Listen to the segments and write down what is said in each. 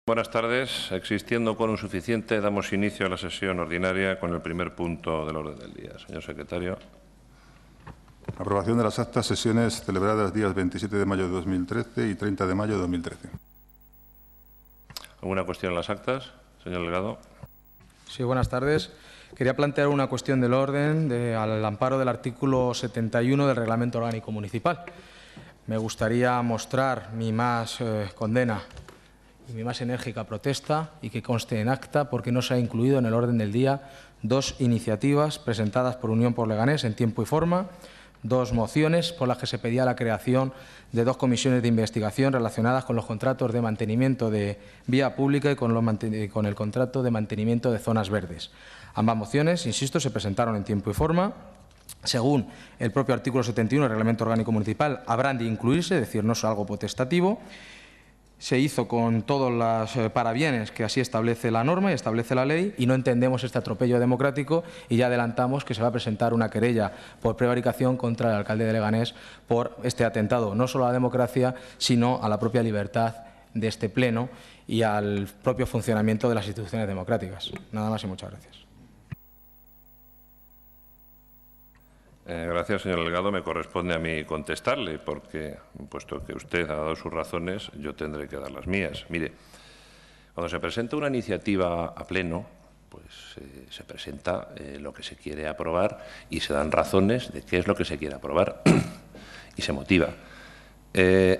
Buenas tardes. Existiendo quórum suficiente, damos inicio a la sesión ordinaria con el primer punto del orden del día. Señor secretario. Aprobación de las actas sesiones celebradas días 27 de mayo de 2013 y 30 de mayo de 2013. ¿Alguna cuestión en las actas? Señor Delgado. Sí, buenas tardes. Quería plantear una cuestión del orden al amparo del artículo 71 del Reglamento Orgánico Municipal. Me gustaría mostrar mi más condena y mi más enérgica protesta y que conste en acta porque no se ha incluido en el orden del día dos iniciativas presentadas por Unión por Leganés en tiempo y forma, dos mociones por las que se pedía la creación de dos comisiones de investigación relacionadas con los contratos de mantenimiento de vía pública y con el contrato de mantenimiento de zonas verdes. Ambas mociones, insisto, se presentaron en tiempo y forma. Según el propio artículo 71 del Reglamento Orgánico Municipal, habrán de incluirse, es decir, no es algo potestativo. Se hizo con todos los parabienes que así establece la norma y establece la ley y no entendemos este atropello democrático y ya adelantamos que se va a presentar una querella por prevaricación contra el alcalde de Leganés por este atentado, no solo a la democracia, sino a la propia libertad de este pleno y al propio funcionamiento de las instituciones democráticas. Nada más y muchas gracias. Gracias, señor Delgado. Me corresponde a mí contestarle, porque, puesto que usted ha dado sus razones, yo tendré que dar las mías. Mire, cuando se presenta una iniciativa a pleno, pues se presenta lo que se quiere aprobar y se dan razones de qué es lo que se quiere aprobar y se motiva.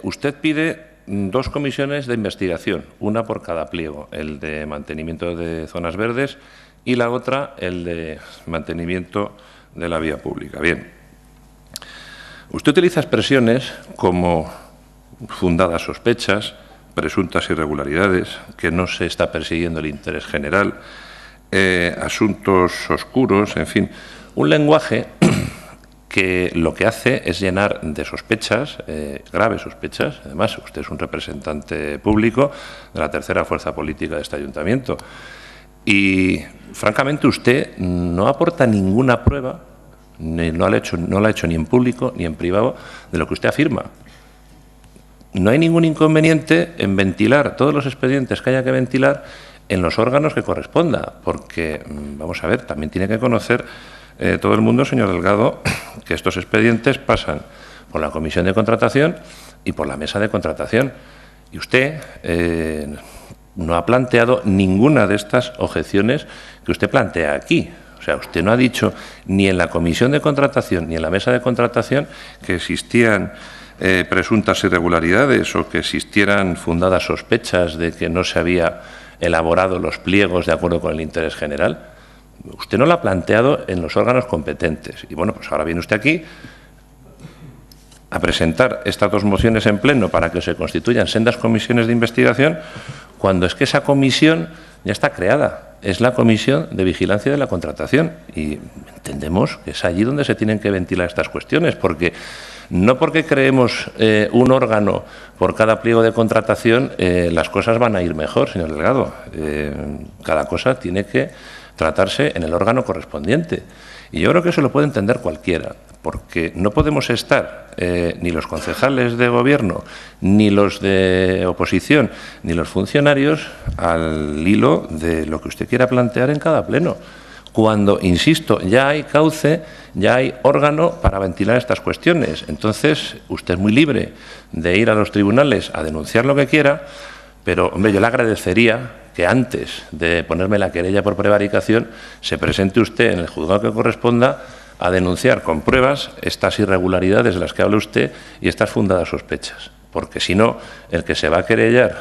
Usted pide dos comisiones de investigación, una por cada pliego, el de mantenimiento de zonas verdes y la otra, el de mantenimiento de la vía pública. Bien, usted utiliza expresiones como fundadas sospechas, presuntas irregularidades, que no se está persiguiendo el interés general, asuntos oscuros, en fin, un lenguaje que lo que hace es llenar de sospechas, graves sospechas. Además, usted es un representante público de la tercera fuerza política de este ayuntamiento. Y, francamente, usted no aporta ninguna prueba, no la ha hecho ni en público ni en privado, de lo que usted afirma. No hay ningún inconveniente en ventilar todos los expedientes que haya que ventilar en los órganos que corresponda, porque, vamos a ver, también tiene que conocer todo el mundo, señor Delgado, que estos expedientes pasan por la Comisión de Contratación y por la Mesa de Contratación. Y usted no ha planteado ninguna de estas objeciones que usted plantea aquí. O sea, usted no ha dicho ni en la Comisión de Contratación ni en la Mesa de Contratación que existían presuntas irregularidades o que existieran fundadas sospechas de que no se había elaborado los pliegos de acuerdo con el interés general. Usted no lo ha planteado en los órganos competentes. Y, bueno, pues ahora viene usted aquí a presentar estas dos mociones en pleno para que se constituyan sendas comisiones de investigación, cuando es que esa comisión ya está creada. Es la Comisión de Vigilancia de la Contratación y entendemos que es allí donde se tienen que ventilar estas cuestiones, porque no porque creemos un órgano por cada pliego de contratación las cosas van a ir mejor, señor Delgado. Cada cosa tiene que tratarse en el órgano correspondiente. Y yo creo que eso lo puede entender cualquiera, porque no podemos estar ni los concejales de Gobierno, ni los de oposición, ni los funcionarios al hilo de lo que usted quiera plantear en cada pleno. Cuando, insisto, ya hay cauce, ya hay órgano para ventilar estas cuestiones. Entonces, usted es muy libre de ir a los tribunales a denunciar lo que quiera, pero, hombre, yo le agradecería que antes de ponerme la querella por prevaricación se presente usted en el juzgado que corresponda a denunciar con pruebas estas irregularidades de las que habla usted y estas fundadas sospechas. Porque si no, el que se va a querellar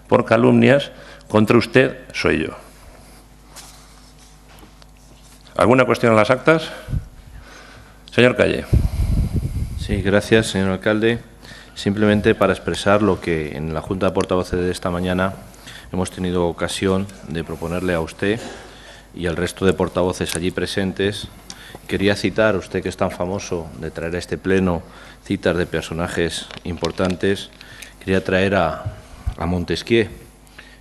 por calumnias contra usted soy yo. ¿Alguna cuestión en las actas? Señor Calle. Sí, gracias, señor alcalde. Simplemente para expresar lo que en la Junta de Portavoces de esta mañana hemos tenido ocasión de proponerle a usted y al resto de portavoces allí presentes. Quería citar, usted que es tan famoso de traer a este pleno citas de personajes importantes, quería traer a Montesquieu.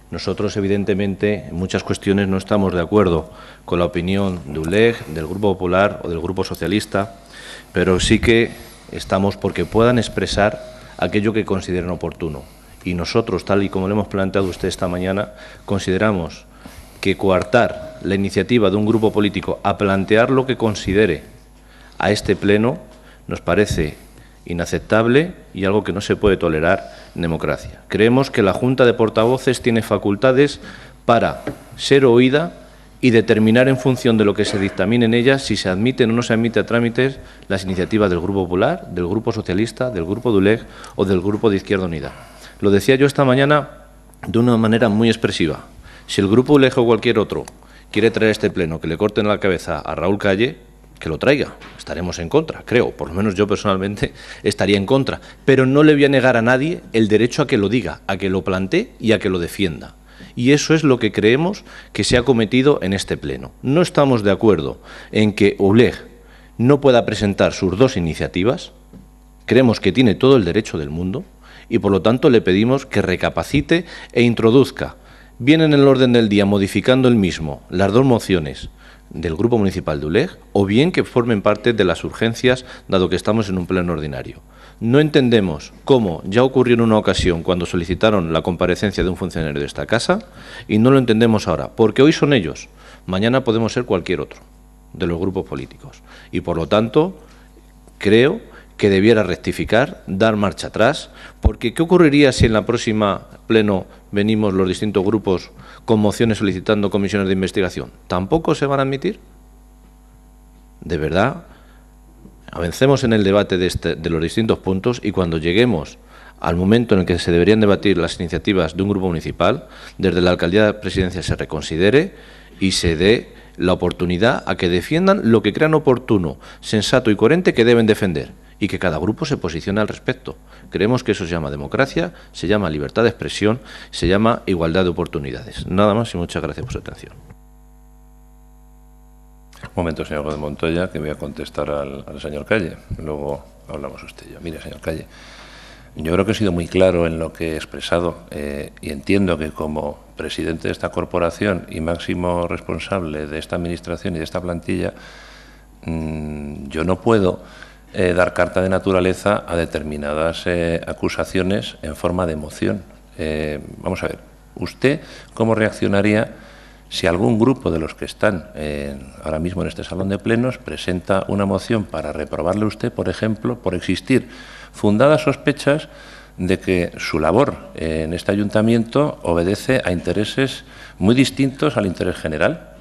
Nosotros, evidentemente, en muchas cuestiones no estamos de acuerdo con la opinión de ULEG, del Grupo Popular o del Grupo Socialista, pero sí que estamos porque puedan expresar aquello que consideren oportuno. y nosotros, tal y como le hemos planteado a usted esta mañana, consideramos que coartar la iniciativa de un grupo político a plantear lo que considere a este Pleno nos parece inaceptable y algo que no se puede tolerar en democracia. Creemos que la Junta de Portavoces tiene facultades para ser oída y determinar en función de lo que se dictamine en ella si se admiten o no se admite a trámites las iniciativas del Grupo Popular, del Grupo Socialista, del Grupo de ULEG o del Grupo de Izquierda Unida. Lo decía yo esta mañana de una manera muy expresiva. Si el Grupo ULEG o cualquier otro quiere traer este Pleno que le corten la cabeza a Raúl Calle, que lo traiga. Estaremos en contra, creo. Por lo menos yo personalmente estaría en contra. Pero no le voy a negar a nadie el derecho a que lo diga, a que lo plantee y a que lo defienda. Y eso es lo que creemos que se ha cometido en este Pleno. No estamos de acuerdo en que ULEG no pueda presentar sus dos iniciativas. Creemos que tiene todo el derecho del mundo y, por lo tanto, le pedimos que recapacite e introduzca, bien en el orden del día, modificando el mismo, las dos mociones del Grupo Municipal de ULEG, o bien que formen parte de las urgencias, dado que estamos en un pleno ordinario. No entendemos cómo ya ocurrió en una ocasión cuando solicitaron la comparecencia de un funcionario de esta casa, y no lo entendemos ahora, porque hoy son ellos, mañana podemos ser cualquier otro de los grupos políticos. Y, por lo tanto, creo que debiera rectificar, dar marcha atrás, porque ¿qué ocurriría si en la próxima pleno venimos los distintos grupos con mociones solicitando comisiones de investigación? ¿Tampoco se van a admitir? De verdad, avancemos en el debate de los distintos puntos y cuando lleguemos al momento en el que se deberían debatir las iniciativas de un grupo municipal, desde la Alcaldía de Presidencia se reconsidere y se dé la oportunidad a que defiendan lo que crean oportuno, sensato y coherente que deben defender, y que cada grupo se posicione al respecto. Creemos que eso se llama democracia, se llama libertad de expresión, se llama igualdad de oportunidades. Nada más y muchas gracias por su atención. Un momento, señor Gómez Montoya, que voy a contestar al señor Calle. Luego hablamos usted y yo. Mire, señor Calle, yo creo que he sido muy claro en lo que he expresado y entiendo que como presidente de esta corporación y máximo responsable de esta administración y de esta plantilla, yo no puedo dar carta de naturaleza a determinadas acusaciones en forma de moción. Vamos a ver, ¿usted cómo reaccionaría si algún grupo de los que están ahora mismo en este salón de plenos presenta una moción para reprobarle a usted, por ejemplo, por existir fundadas sospechas de que su labor en este ayuntamiento obedece a intereses muy distintos al interés general?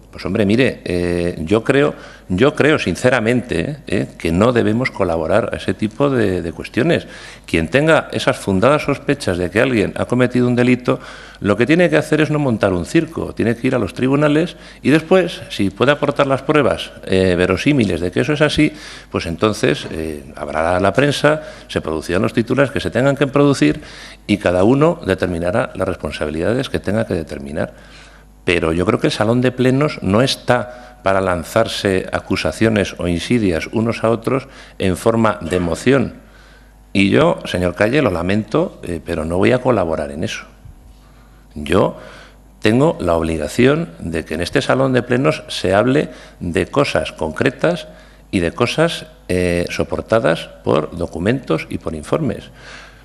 Pues hombre, mire, yo creo sinceramente que no debemos colaborar a ese tipo de cuestiones. Quien tenga esas fundadas sospechas de que alguien ha cometido un delito, lo que tiene que hacer es no montar un circo, tiene que ir a los tribunales y después, si puede aportar las pruebas verosímiles de que eso es así, pues entonces habrá la prensa, se producirán los titulares que se tengan que producir y cada uno determinará las responsabilidades que tenga que determinar. Pero yo creo que el salón de plenos no está para lanzarse acusaciones o insidias unos a otros en forma de moción. Y yo, señor Calle, lo lamento, pero no voy a colaborar en eso. Yo tengo la obligación de que en este salón de plenos se hable de cosas concretas y de cosas soportadas por documentos y por informes.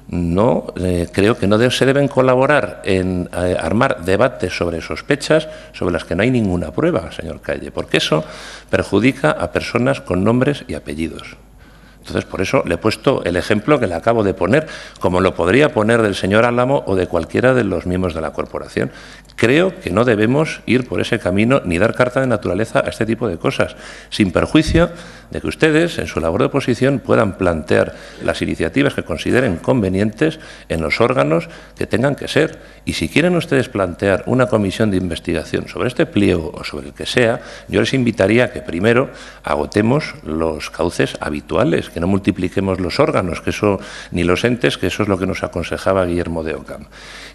No, creo que no se deben colaborar en armar debates sobre sospechas sobre las que no hay ninguna prueba, señor Calle, porque eso perjudica a personas con nombres y apellidos. Entonces, por eso le he puesto el ejemplo que le acabo de poner, como lo podría poner del señor Álamo o de cualquiera de los miembros de la corporación. Creo que no debemos ir por ese camino ni dar carta de naturaleza a este tipo de cosas, sin perjuicio de que ustedes, en su labor de oposición, puedan plantear las iniciativas que consideren convenientes en los órganos que tengan que ser. Y si quieren ustedes plantear una comisión de investigación sobre este pliego o sobre el que sea, yo les invitaría a que primero agotemos los cauces habituales, que no multipliquemos los órganos, que eso, ni los entes, que eso es lo que nos aconsejaba Guillermo de Ockham.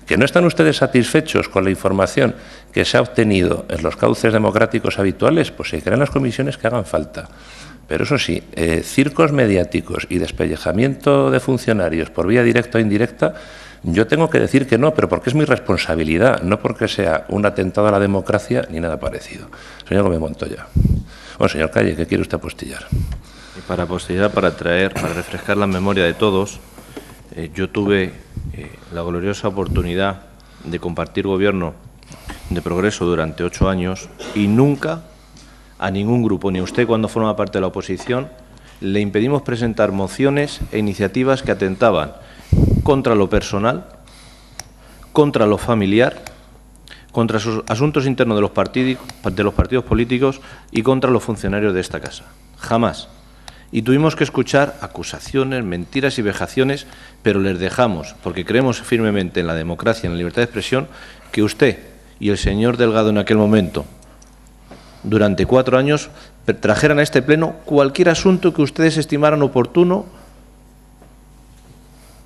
¿Que no están ustedes satisfechos con la información que se ha obtenido en los cauces democráticos habituales? Pues se crean las comisiones que hagan falta. Pero eso sí, circos mediáticos y despellejamiento de funcionarios por vía directa o indirecta, yo tengo que decir que no, pero porque es mi responsabilidad, no porque sea un atentado a la democracia ni nada parecido. Señor Gómez Montoya. Bueno, señor Calle, ¿qué quiere usted apostillar? Y para apostillar, para refrescar la memoria de todos, yo tuve la gloriosa oportunidad de compartir gobierno de Progreso durante 8 años y nunca a ningún grupo, ni a usted cuando forma parte de la oposición, le impedimos presentar mociones e iniciativas que atentaban contra lo personal, contra lo familiar, contra sus asuntos internos de los partidos políticos y contra los funcionarios de esta casa. Jamás. Y tuvimos que escuchar acusaciones, mentiras y vejaciones, pero les dejamos, porque creemos firmemente en la democracia, en la libertad de expresión, que usted y el señor Delgado en aquel momento, durante 4 años, trajeran a este Pleno cualquier asunto que ustedes estimaran oportuno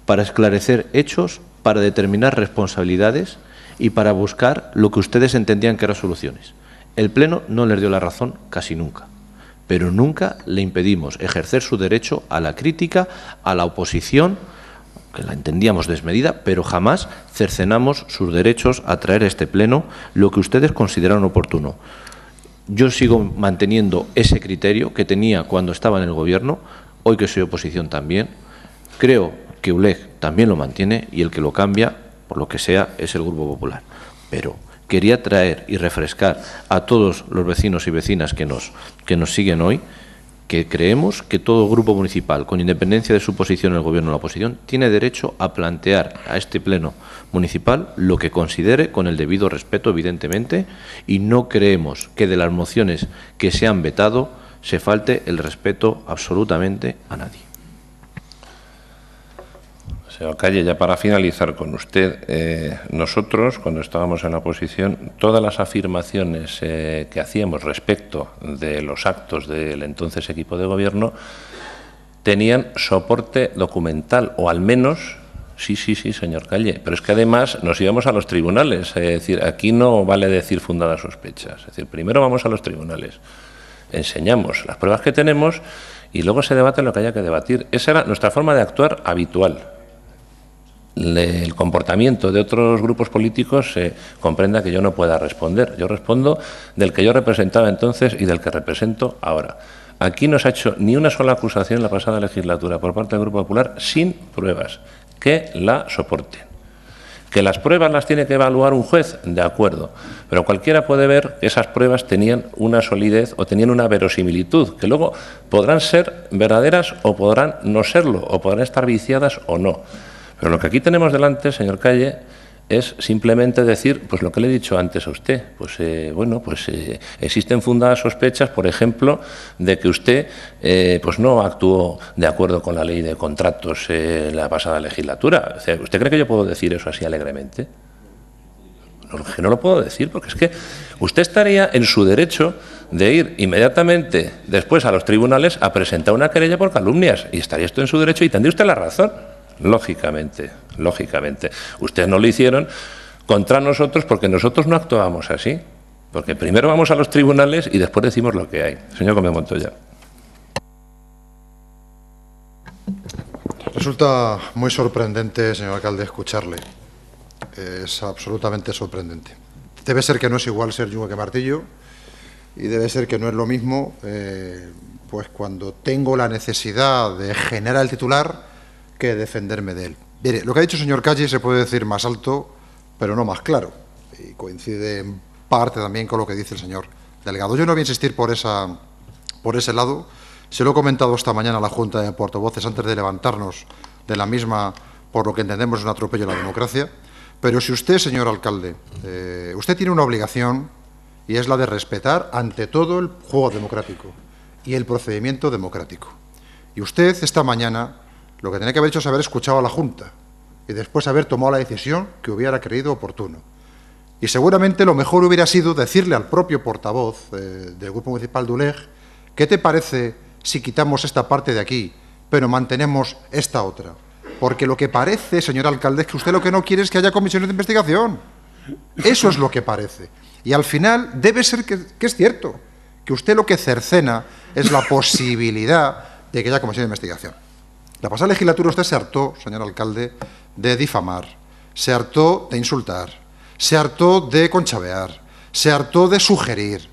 para esclarecer hechos, para determinar responsabilidades y para buscar lo que ustedes entendían que eran soluciones. El Pleno no les dio la razón casi nunca, pero nunca le impedimos ejercer su derecho a la crítica, a la oposición, que la entendíamos desmedida, pero jamás cercenamos sus derechos a traer a este Pleno lo que ustedes consideraron oportuno. Yo sigo manteniendo ese criterio que tenía cuando estaba en el Gobierno, hoy que soy oposición también. Creo que ULEG también lo mantiene y el que lo cambia, por lo que sea, es el Grupo Popular. Pero quería traer y refrescar a todos los vecinos y vecinas que nos siguen hoy, que creemos que todo grupo municipal, con independencia de su posición en el Gobierno o la oposición, tiene derecho a plantear a este Pleno municipal lo que considere, con el debido respeto, evidentemente, y no creemos que de las mociones que se han vetado se falte el respeto absolutamente a nadie. Señor Calle, ya para finalizar con usted, nosotros, cuando estábamos en la oposición, todas las afirmaciones que hacíamos respecto de los actos del entonces equipo de gobierno tenían soporte documental, o al menos, sí, señor Calle, pero es que además nos íbamos a los tribunales, es decir, aquí no vale decir fundadas sospechas, es decir, primero vamos a los tribunales, enseñamos las pruebas que tenemos y luego se debate lo que haya que debatir. Esa era nuestra forma de actuar habitual. El comportamiento de otros grupos políticos comprenda que yo no pueda responder. Yo respondo del que yo representaba entonces y del que represento ahora. Aquí no se ha hecho ni una sola acusación en la pasada legislatura por parte del Grupo Popular sin pruebas que la soporten. Que las pruebas las tiene que evaluar un juez, de acuerdo, pero cualquiera puede ver que esas pruebas tenían una solidez o tenían una verosimilitud, que luego podrán ser verdaderas o podrán no serlo, o podrán estar viciadas o no. Pero lo que aquí tenemos delante, señor Calle, es simplemente decir, pues lo que le he dicho antes a usted, pues existen fundadas sospechas, por ejemplo, de que usted pues no actuó de acuerdo con la ley de contratos en la pasada legislatura. O sea, ¿usted cree que yo puedo decir eso así alegremente? No lo puedo decir, porque es que usted estaría en su derecho de ir inmediatamente después a los tribunales a presentar una querella por calumnias, y estaría esto en su derecho y tendría usted la razón. Lógicamente. Ustedes no lo hicieron contra nosotros porque nosotros no actuábamos así. Porque primero vamos a los tribunales y después decimos lo que hay. Señor Gómez Montoya. Resulta muy sorprendente, señor alcalde, escucharle. Es absolutamente sorprendente. Debe ser que no es igual ser yunque que martillo y debe ser que no es lo mismo pues cuando tengo la necesidad de generar el titular que defenderme de él. Mire, lo que ha dicho el señor Calle se puede decir más alto, pero no más claro. Y coincide en parte también con lo que dice el señor Delgado. Yo no voy a insistir por ese lado. Se lo he comentado esta mañana a la Junta de Portavoces antes de levantarnos de la misma, por lo que entendemos es un atropello a la democracia. Pero si usted, señor alcalde, usted tiene una obligación y es la de respetar ante todo el juego democrático y el procedimiento democrático. Y usted esta mañana lo que tenía que haber hecho es haber escuchado a la Junta y después haber tomado la decisión que hubiera creído oportuno. Y seguramente lo mejor hubiera sido decirle al propio portavoz del Grupo Municipal de ULEG, ¿qué te parece si quitamos esta parte de aquí, pero mantenemos esta otra? Porque lo que parece, señor alcalde, es que usted lo que no quiere es que haya comisiones de investigación. Eso es lo que parece. Y al final debe ser que es cierto, que usted lo que cercena es la posibilidad de que haya comisión de investigación. La pasada legislatura usted se hartó, señor alcalde, de difamar, se hartó de insultar, se hartó de conchavear, se hartó de sugerir.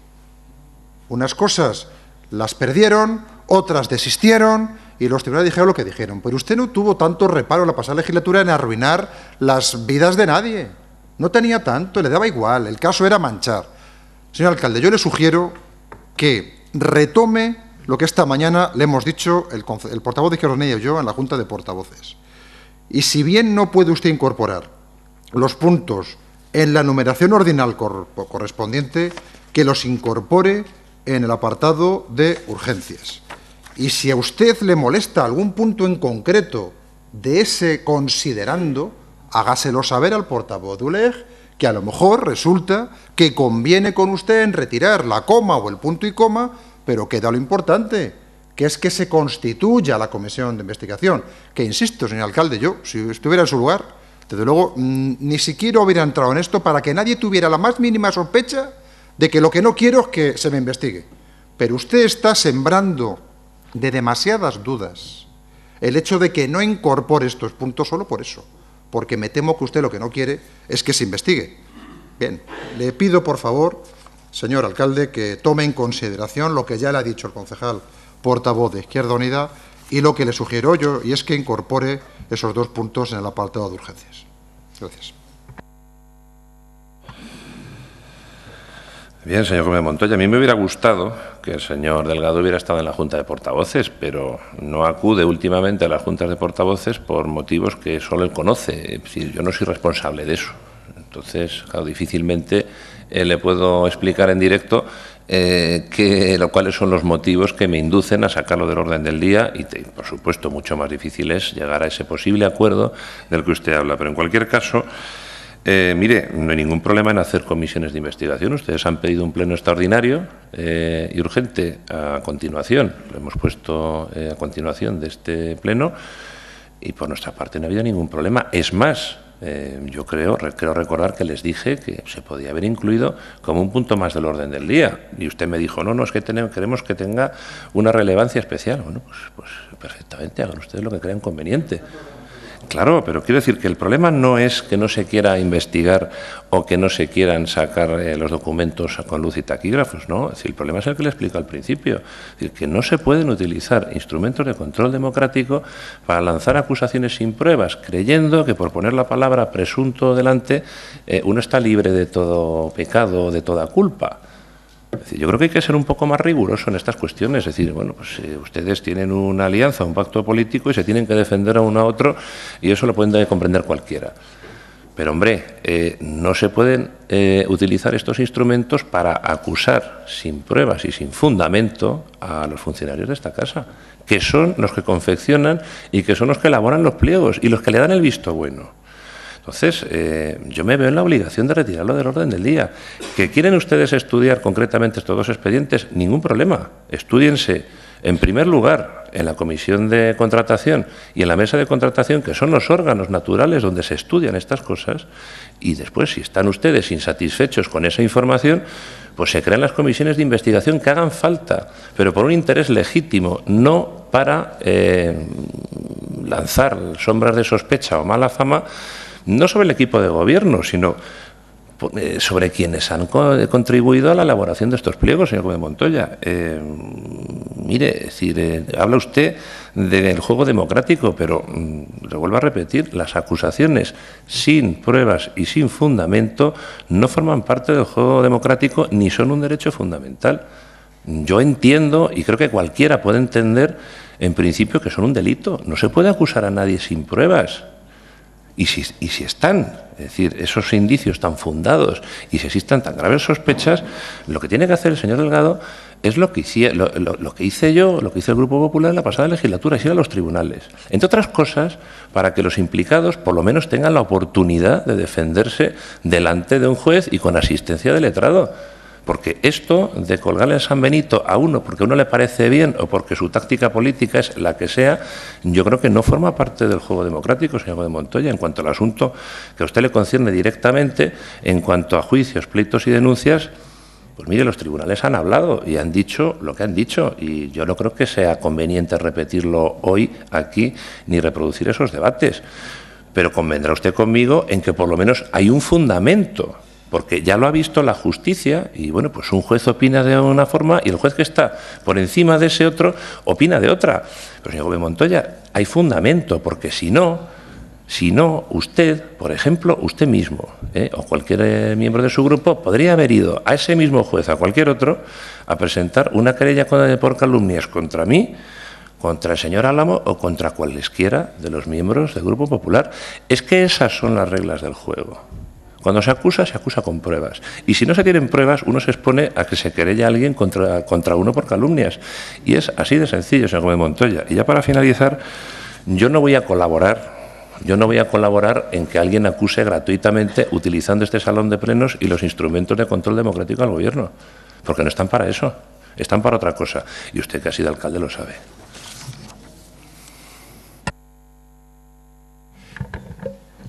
Unas cosas las perdieron, otras desistieron y los tribunales dijeron lo que dijeron. Pero usted no tuvo tanto reparo en la pasada legislatura en arruinar las vidas de nadie. No tenía tanto, le daba igual, el caso era manchar. Señor alcalde, yo le sugiero que retome lo que esta mañana le hemos dicho el portavoz de Izquierda Unida y yo en la Junta de Portavoces. Y si bien no puede usted incorporar los puntos en la numeración ordinal correspondiente, que los incorpore en el apartado de urgencias. Y si a usted le molesta algún punto en concreto de ese considerando, hágaselo saber al portavoz de ULEG, que a lo mejor resulta que conviene con usted en retirar la coma o el punto y coma, pero queda lo importante, que es que se constituya la comisión de investigación. Que, insisto, señor alcalde, yo, si estuviera en su lugar, desde luego, ni siquiera hubiera entrado en esto para que nadie tuviera la más mínima sospecha de que lo que no quiero es que se me investigue. Pero usted está sembrando de demasiadas dudas el hecho de que no incorpore estos puntos solo por eso, porque me temo que usted lo que no quiere es que se investigue. Bien, le pido, por favor, señor alcalde, que tome en consideración lo que ya le ha dicho el concejal portavoz de Izquierda Unida y lo que le sugiero yo, y es que incorpore esos dos puntos en el apartado de urgencias. Gracias. Bien, señor Gómez Montoya, a mí me hubiera gustado que el señor Delgado hubiera estado en la Junta de Portavoces, pero no acude últimamente a las Juntas de Portavoces por motivos que solo él conoce. Es decir, yo no soy responsable de eso. Entonces, claro, difícilmente le puedo explicar en directo cuáles son los motivos que me inducen a sacarlo del orden del día y, por supuesto, mucho más difícil es llegar a ese posible acuerdo del que usted habla. Pero, en cualquier caso, mire, no hay ningún problema en hacer comisiones de investigación. Ustedes han pedido un pleno extraordinario y urgente a continuación. Lo hemos puesto a continuación de este pleno y, por nuestra parte, no ha habido ningún problema. Es más, yo creo recordar que les dije que se podía haber incluido como un punto más del orden del día. Y usted me dijo, no, es que queremos que tenga una relevancia especial. Bueno, pues perfectamente, hagan ustedes lo que crean conveniente. Claro, pero quiero decir que el problema no es que no se quiera investigar o que no se quieran sacar los documentos con luz y taquígrafos, ¿no? Es decir, el problema es el que le explico al principio. Es decir, que no se pueden utilizar instrumentos de control democrático para lanzar acusaciones sin pruebas, creyendo que por poner la palabra presunto delante uno está libre de todo pecado o de toda culpa. Es decir, yo creo que hay que ser un poco más riguroso en estas cuestiones. Es decir, bueno, pues ustedes tienen una alianza, un pacto político y se tienen que defender a uno a otro y eso lo pueden comprender cualquiera. Pero, hombre, no se pueden utilizar estos instrumentos para acusar sin pruebas y sin fundamento a los funcionarios de esta casa, que son los que confeccionan y que son los que elaboran los pliegos y los que le dan el visto bueno. Entonces, yo me veo en la obligación de retirarlo del orden del día. ¿Que quieren ustedes estudiar concretamente estos dos expedientes? Ningún problema. Estúdiense, en primer lugar, en la comisión de contratación y en la mesa de contratación, que son los órganos naturales donde se estudian estas cosas, y después, si están ustedes insatisfechos con esa información, pues se crean las comisiones de investigación que hagan falta, pero por un interés legítimo, no para lanzar sombras de sospecha o mala fama, no sobre el equipo de gobierno, sino sobre quienes han contribuido a la elaboración de estos pliegos, señor Gómez Montoya. Mire, es decir, habla usted del juego democrático, pero le vuelvo a repetir, las acusaciones sin pruebas y sin fundamento no forman parte del juego democrático ni son un derecho fundamental. Yo entiendo, y creo que cualquiera puede entender, en principio, que son un delito. No se puede acusar a nadie sin pruebas. Y si están, es decir, esos indicios tan fundados y si existen tan graves sospechas, lo que tiene que hacer el señor Delgado es lo que hice yo, lo que hizo el Grupo Popular en la pasada legislatura, es ir a los tribunales. Entre otras cosas, para que los implicados por lo menos tengan la oportunidad de defenderse delante de un juez y con asistencia del letrado. Porque esto de colgarle en San Benito a uno porque a uno le parece bien o porque su táctica política es la que sea, yo creo que no forma parte del juego democrático, señor Gómez Montoya, en cuanto al asunto que a usted le concierne directamente, en cuanto a juicios, pleitos y denuncias. Pues mire, los tribunales han hablado y han dicho lo que han dicho y yo no creo que sea conveniente repetirlo hoy aquí ni reproducir esos debates. Pero convendrá usted conmigo en que por lo menos hay un fundamento porque ya lo ha visto la justicia y, bueno, pues un juez opina de una forma y el juez que está por encima de ese otro opina de otra. Pero, señor Gómez Montoya, hay fundamento, porque si no, usted, por ejemplo, usted mismo o cualquier miembro de su grupo podría haber ido a ese mismo juez, a cualquier otro, a presentar una querella por calumnias contra mí, contra el señor Álamo o contra cualesquiera de los miembros del Grupo Popular. Es que esas son las reglas del juego. Cuando se acusa con pruebas. Y si no se tienen pruebas, uno se expone a que se querella a alguien contra uno por calumnias. Y es así de sencillo, señor Gómez Montoya. Y ya para finalizar, yo no voy a colaborar en que alguien acuse gratuitamente utilizando este salón de plenos y los instrumentos de control democrático al Gobierno. Porque no están para eso, están para otra cosa. Y usted, que ha sido alcalde, lo sabe.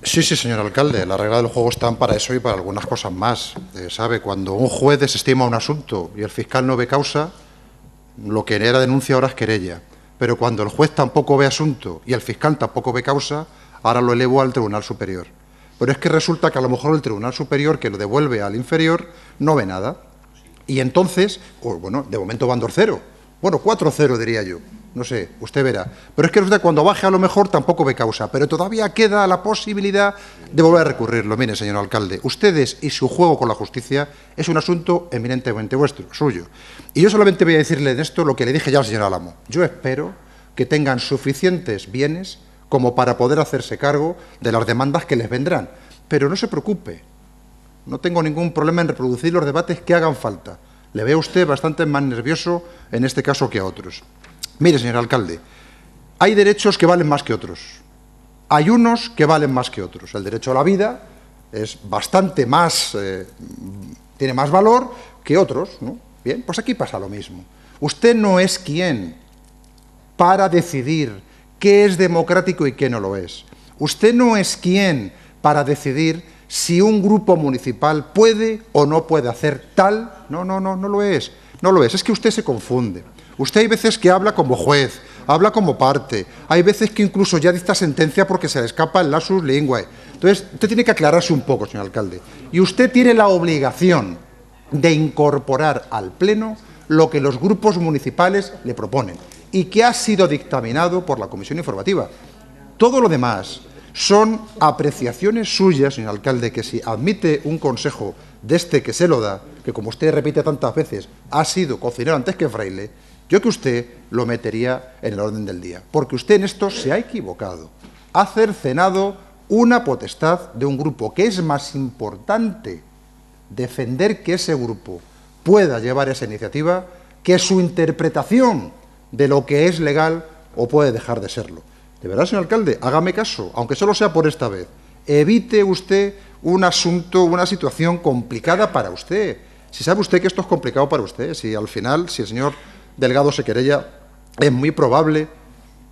Sí, señor alcalde, las reglas del juego están para eso y para algunas cosas más. ¿Sabe? Cuando un juez desestima un asunto y el fiscal no ve causa, lo que era denuncia ahora es querella. Pero cuando el juez tampoco ve asunto y el fiscal tampoco ve causa, ahora lo elevo al Tribunal Superior. Pero es que resulta que a lo mejor el Tribunal Superior, que lo devuelve al inferior, no ve nada. Y entonces, pues bueno, de momento van 2-0. Bueno, 4-0 diría yo. No sé, usted verá. Pero es que usted cuando baje a lo mejor tampoco ve causa, pero todavía queda la posibilidad de volver a recurrirlo. Mire, señor alcalde, ustedes y su juego con la justicia es un asunto eminentemente vuestro, suyo. Y yo solamente voy a decirle de esto lo que le dije ya al señor Álamo. Yo espero que tengan suficientes bienes como para poder hacerse cargo de las demandas que les vendrán. Pero no se preocupe, no tengo ningún problema en reproducir los debates que hagan falta. Le veo a usted bastante más nervioso en este caso que a otros. Mire, señor alcalde, hay derechos que valen más que otros. Hay unos que valen más que otros. El derecho a la vida es bastante más, tiene más valor que otros, ¿no? Bien, pues aquí pasa lo mismo. Usted no es quien para decidir qué es democrático y qué no lo es. Usted no es quien para decidir si un grupo municipal puede o no puede hacer tal. No lo es. No lo es. Es que usted se confunde. Usted hay veces que habla como juez, habla como parte, hay veces que incluso ya dicta sentencia porque se le escapa el lapsus linguae. Entonces, usted tiene que aclararse un poco, señor alcalde. Y usted tiene la obligación de incorporar al Pleno lo que los grupos municipales le proponen y que ha sido dictaminado por la Comisión Informativa. Todo lo demás son apreciaciones suyas, señor alcalde, que si admite un consejo de este que se lo da, que como usted repite tantas veces, ha sido cocinero antes que fraile, yo que usted lo metería en el orden del día, porque usted en esto se ha equivocado. Ha cercenado una potestad de un grupo que es más importante defender que ese grupo pueda llevar esa iniciativa que su interpretación de lo que es legal o puede dejar de serlo. De verdad, señor alcalde, hágame caso, aunque solo sea por esta vez. Evite usted un asunto, una situación complicada para usted. Si sabe usted que esto es complicado para usted, si al final, si el señor Delgado se querella, es muy probable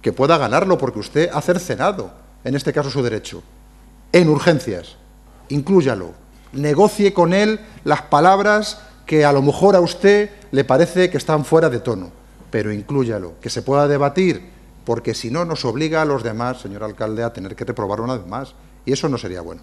que pueda ganarlo porque usted ha cercenado, en este caso, su derecho. En urgencias, inclúyalo, negocie con él las palabras que a lo mejor a usted le parece que están fuera de tono, pero inclúyalo, que se pueda debatir, porque si no nos obliga a los demás, señor alcalde, a tener que reprobar una vez más, y eso no sería bueno.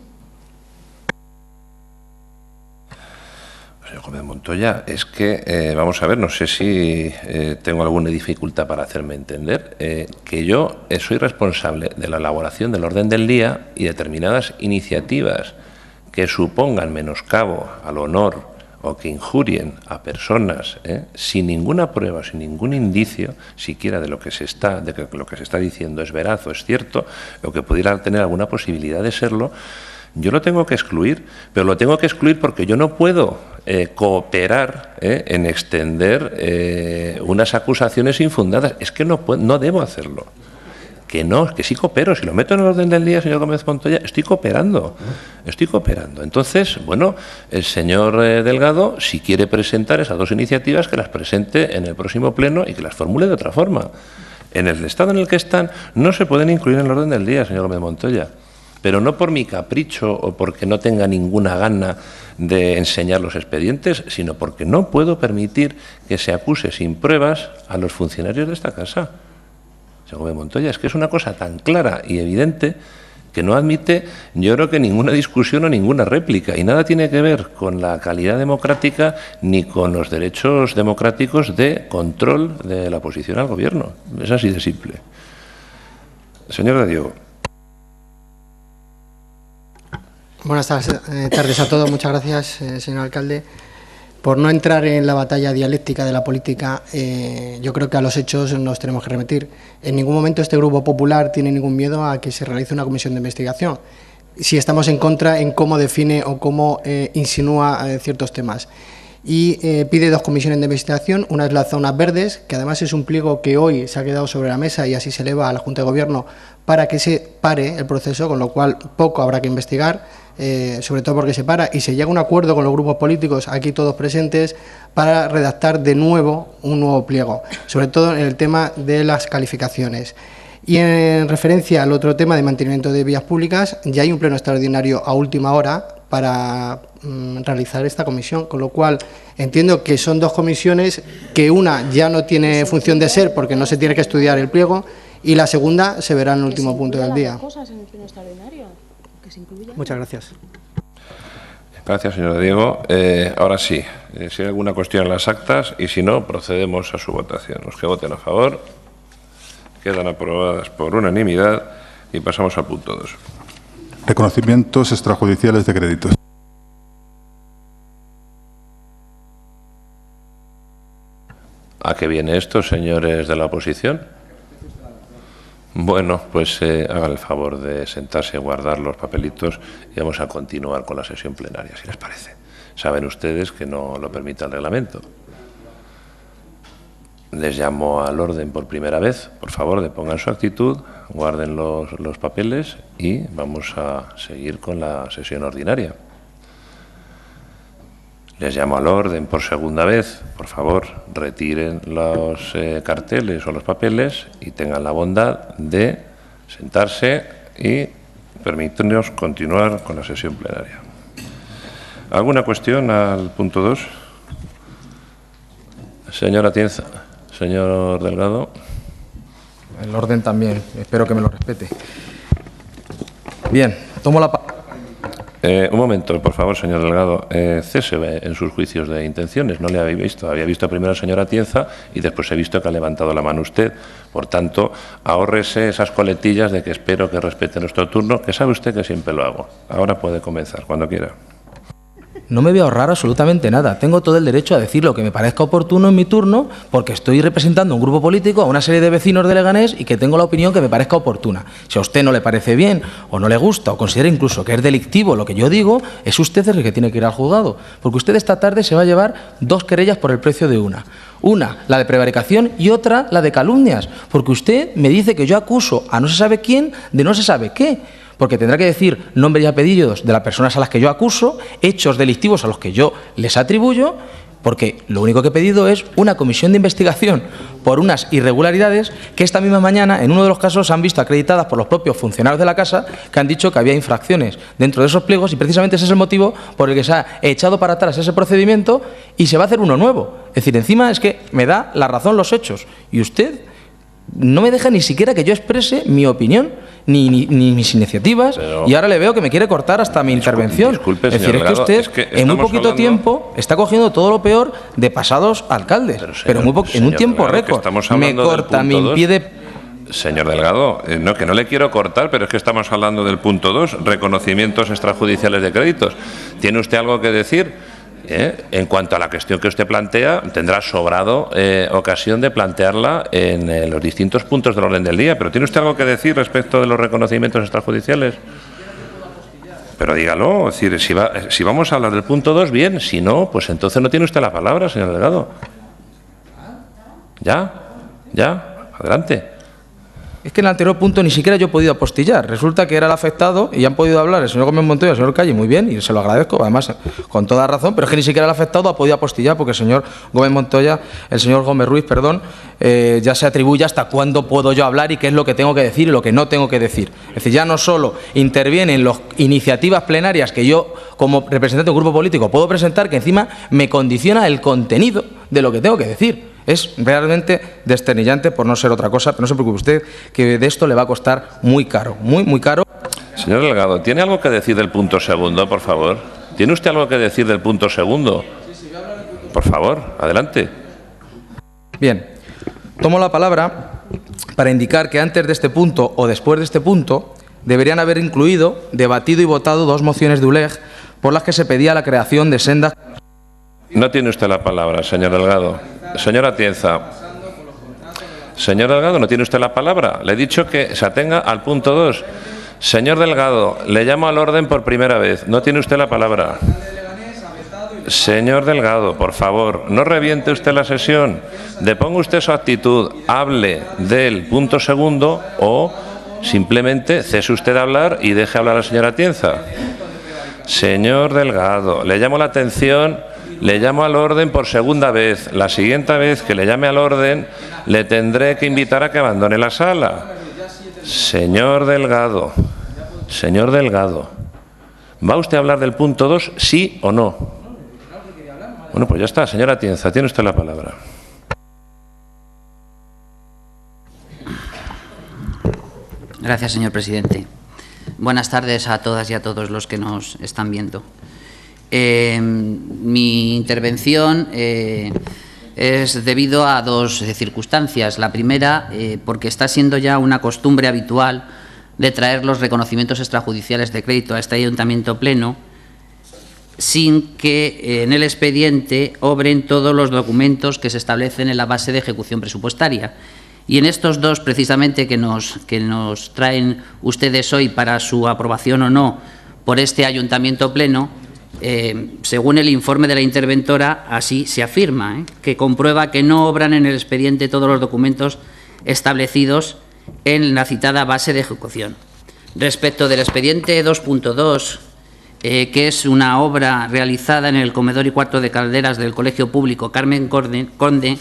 Señor Gómez Montoya, es que, vamos a ver, no sé si tengo alguna dificultad para hacerme entender, que yo soy responsable de la elaboración del orden del día y determinadas iniciativas que supongan menoscabo al honor o que injurien a personas sin ninguna prueba, sin ningún indicio siquiera de que lo que se está diciendo es veraz o es cierto, o que pudiera tener alguna posibilidad de serlo, yo lo tengo que excluir, pero lo tengo que excluir porque yo no puedo cooperar en extender unas acusaciones infundadas. Es que no debo hacerlo. Que sí coopero. Si lo meto en el orden del día, señor Gómez Montoya, estoy cooperando. Entonces, bueno, el señor Delgado, si quiere presentar esas dos iniciativas, que las presente en el próximo pleno y que las formule de otra forma. En el estado en el que están, no se pueden incluir en el orden del día, señor Gómez Montoya. Pero no por mi capricho o porque no tenga ninguna gana de enseñar los expedientes, sino porque no puedo permitir que se acuse sin pruebas a los funcionarios de esta casa. Señor Gómez Montoya, es que es una cosa tan clara y evidente que no admite, yo creo que ninguna discusión o ninguna réplica, y nada tiene que ver con la calidad democrática ni con los derechos democráticos de control de la oposición al Gobierno. Es así de simple. Señor de Diego. Buenas tardes a todos. Muchas gracias, señor alcalde. Por no entrar en la batalla dialéctica de la política, yo creo que a los hechos nos tenemos que remitir. En ningún momento este Grupo Popular tiene ningún miedo a que se realice una comisión de investigación. Si estamos en contra en cómo define o cómo insinúa ciertos temas. Y pide 2 comisiones de investigación. Una es las zonas verdes, que además es un pliego que hoy se ha quedado sobre la mesa y así se eleva a la Junta de Gobierno para que se pare el proceso, con lo cual poco habrá que investigar. Sobre todo porque se para y se llega a un acuerdo con los grupos políticos, aquí todos presentes, para redactar de nuevo un nuevo pliego, sobre todo en el tema de las calificaciones. Y en referencia al otro tema de mantenimiento de vías públicas, ya hay un pleno extraordinario a última hora para realizar esta comisión, con lo cual entiendo que son 2 comisiones, que una ya no tiene función de ser porque no se tiene que estudiar el pliego y la segunda se verá en el último punto del día. Muchas gracias. Gracias, señor Diego. Ahora sí, si hay alguna cuestión en las actas y si no, procedemos a su votación. Los que voten a favor quedan aprobadas por unanimidad y pasamos al punto 2. Reconocimientos extrajudiciales de créditos. ¿A qué viene esto, señores de la oposición? Bueno, pues hagan el favor de sentarse, guardar los papelitos y vamos a continuar con la sesión plenaria, si les parece. Saben ustedes que no lo permite el reglamento. Les llamo al orden por primera vez. Por favor, depongan su actitud, guarden los papeles y vamos a seguir con la sesión ordinaria. Les llamo al orden por segunda vez. Por favor, retiren los carteles o los papeles y tengan la bondad de sentarse y permitirnos continuar con la sesión plenaria. ¿Alguna cuestión al punto 2? Señora Atienza, señor Delgado. El orden también, espero que me lo respete. Bien, tomo la palabra. Un momento, por favor, señor Delgado. Cese en sus juicios de intenciones. No le había visto. Había visto primero al señor Atienza y después he visto que ha levantado la mano usted. Por tanto, ahórrese esas coletillas de que espero que respete nuestro turno, que sabe usted que siempre lo hago. Ahora puede comenzar, cuando quiera. No me voy a ahorrar absolutamente nada. Tengo todo el derecho a decir lo que me parezca oportuno en mi turno porque estoy representando a un grupo político, a una serie de vecinos de Leganés y que tengo la opinión que me parezca oportuna. Si a usted no le parece bien o no le gusta o considera incluso que es delictivo lo que yo digo, es usted el que tiene que ir al juzgado. Porque usted esta tarde se va a llevar 2 querellas por el precio de una. Una, la de prevaricación y otra, la de calumnias. Porque usted me dice que yo acuso a no se sabe quién de no se sabe qué. Porque tendrá que decir nombres y apellidos de las personas a las que yo acuso, hechos delictivos a los que yo les atribuyo, porque lo único que he pedido es una comisión de investigación por unas irregularidades que esta misma mañana, en uno de los casos, se han visto acreditadas por los propios funcionarios de la Casa, que han dicho que había infracciones dentro de esos pliegos y precisamente ese es el motivo por el que se ha echado para atrás ese procedimiento y se va a hacer uno nuevo. Es decir, encima es que me da la razón los hechos y usted no me deja ni siquiera que yo exprese mi opinión ni mis iniciativas, y ahora le veo que me quiere cortar hasta mi intervención. Disculpe, es decir, señor es que usted es que en muy poquito tiempo está cogiendo todo lo peor de pasados alcaldes, pero en un tiempo récord. Me corta, me impide... Señor Delgado, no, que no le quiero cortar, pero es que estamos hablando del punto 2, reconocimientos extrajudiciales de créditos. ¿Tiene usted algo que decir? En cuanto a la cuestión que usted plantea, tendrá sobrado ocasión de plantearla en los distintos puntos del orden del día. ¿Pero tiene usted algo que decir respecto de los reconocimientos extrajudiciales? Pero dígalo, es decir, si vamos a hablar del punto 2, bien, si no, pues entonces no tiene usted la palabra, señor Delgado. ¿Ya? Adelante. Es que en el anterior punto ni siquiera yo he podido apostillar. Resulta que era el afectado y han podido hablar el señor Gómez Montoya y el señor Calle muy bien, y se lo agradezco, además, con toda razón, pero es que ni siquiera el afectado ha podido apostillar porque el señor Gómez Montoya, el señor Gómez Ruiz, perdón, ya se atribuye hasta cuándo puedo yo hablar y qué es lo que tengo que decir y lo que no tengo que decir. Es decir, ya no solo intervienen las iniciativas plenarias que yo, como representante de un grupo político, puedo presentar, que encima me condiciona el contenido de lo que tengo que decir. Es realmente desternillante, por no ser otra cosa, pero no se preocupe usted, que de esto le va a costar muy caro, muy caro. Señor Delgado, ¿tiene algo que decir del punto segundo, por favor? ¿Tiene usted algo que decir del punto segundo? Por favor, adelante. Bien, tomo la palabra para indicar que antes de este punto o después de este punto deberían haber incluido, debatido y votado dos mociones de ULEG por las que se pedía la creación de sendas. No tiene usted la palabra, señor Delgado. Señor Atienza. Señor Delgado, ¿no tiene usted la palabra? Le he dicho que se atenga al punto 2. Señor Delgado, le llamo al orden por primera vez. No tiene usted la palabra. Señor Delgado, por favor, no reviente usted la sesión. Deponga usted su actitud. Hable del punto segundo o simplemente cese usted de hablar y deje hablar a la señora Atienza. Señor Delgado, le llamo la atención, le llamo al orden por segunda vez. La siguiente vez que le llame al orden, le tendré que invitar a que abandone la sala. Señor Delgado, ¿va usted a hablar del punto 2, sí o no? Bueno, pues ya está, señora Atienza, tiene usted la palabra. Gracias, señor presidente. Buenas tardes a todas y a todos los que nos están viendo. Mi intervención es debido a dos circunstancias. La primera, porque está siendo ya una costumbre habitual de traer los reconocimientos extrajudiciales de crédito a este ayuntamiento pleno sin que en el expediente obren todos los documentos que se establecen en la base de ejecución presupuestaria. Y en estos dos, precisamente, que nos traen ustedes hoy para su aprobación o no por este ayuntamiento pleno, según el informe de la interventora, así se afirma, que comprueba que no obran en el expediente todos los documentos establecidos en la citada base de ejecución. Respecto del expediente 2.2, que es una obra realizada en el comedor y cuarto de calderas del Colegio Público Carmen Conde,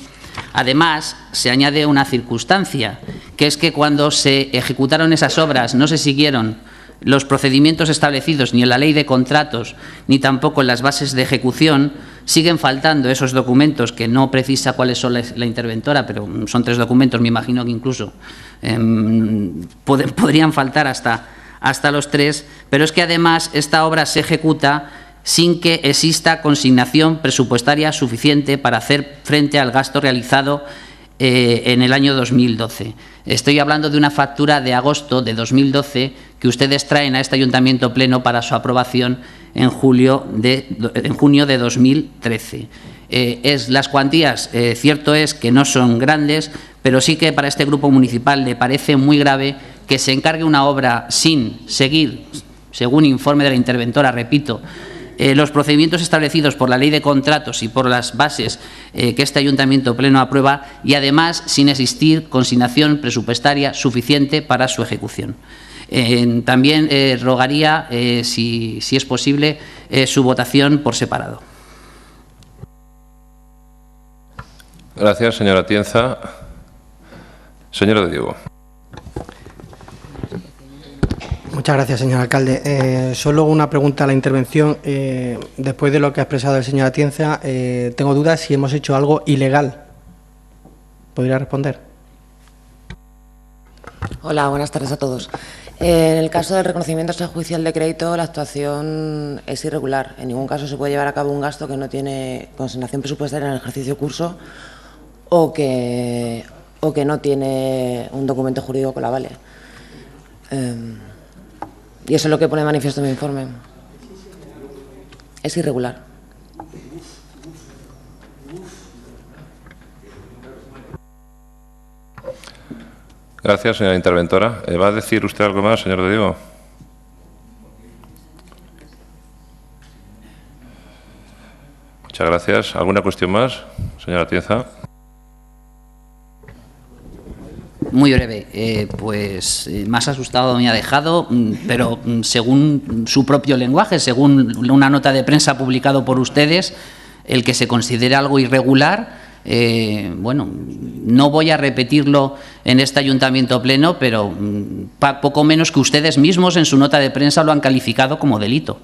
además se añade una circunstancia, que es que cuando se ejecutaron esas obras no se siguieron los procedimientos establecidos ni en la ley de contratos ni tampoco en las bases de ejecución. Siguen faltando esos documentos que no precisa cuáles son la interventora, pero son 3 documentos, me imagino que incluso podrían faltar hasta los 3, pero es que además esta obra se ejecuta sin que exista consignación presupuestaria suficiente para hacer frente al gasto realizado en el año 2012. Estoy hablando de una factura de agosto de 2012 que ustedes traen a este ayuntamiento pleno para su aprobación en junio de 2013. Las cuantías, cierto es que no son grandes, pero sí que para este grupo municipal le parece muy grave que se encargue una obra sin seguir, según informe de la interventora, repito, los procedimientos establecidos por la ley de contratos y por las bases que este ayuntamiento pleno aprueba, y además sin existir consignación presupuestaria suficiente para su ejecución. También rogaría, si es posible, su votación por separado. Gracias, señora Atienza. Señor de Diego. Muchas gracias, señor alcalde. Solo una pregunta a la intervención. Después de lo que ha expresado el señor Atienza, tengo dudas si hemos hecho algo ilegal. ¿Podría responder? Hola, buenas tardes a todos. En el caso del reconocimiento extrajudicial de crédito, la actuación es irregular. En ningún caso se puede llevar a cabo un gasto que no tiene consignación presupuestaria en el ejercicio curso o que no tiene un documento jurídico que la avale. Y eso es lo que pone de manifiesto mi informe. Es irregular. Gracias, señora interventora. ¿Va a decir usted algo más, señor de Diego? Muchas gracias. ¿Alguna cuestión más, señora Atienza? Muy breve. Más asustado me ha dejado, pero según su propio lenguaje, según una nota de prensa publicado por ustedes, el que se considera algo irregular, bueno, no voy a repetirlo en este ayuntamiento pleno, pero poco menos que ustedes mismos en su nota de prensa lo han calificado como delito.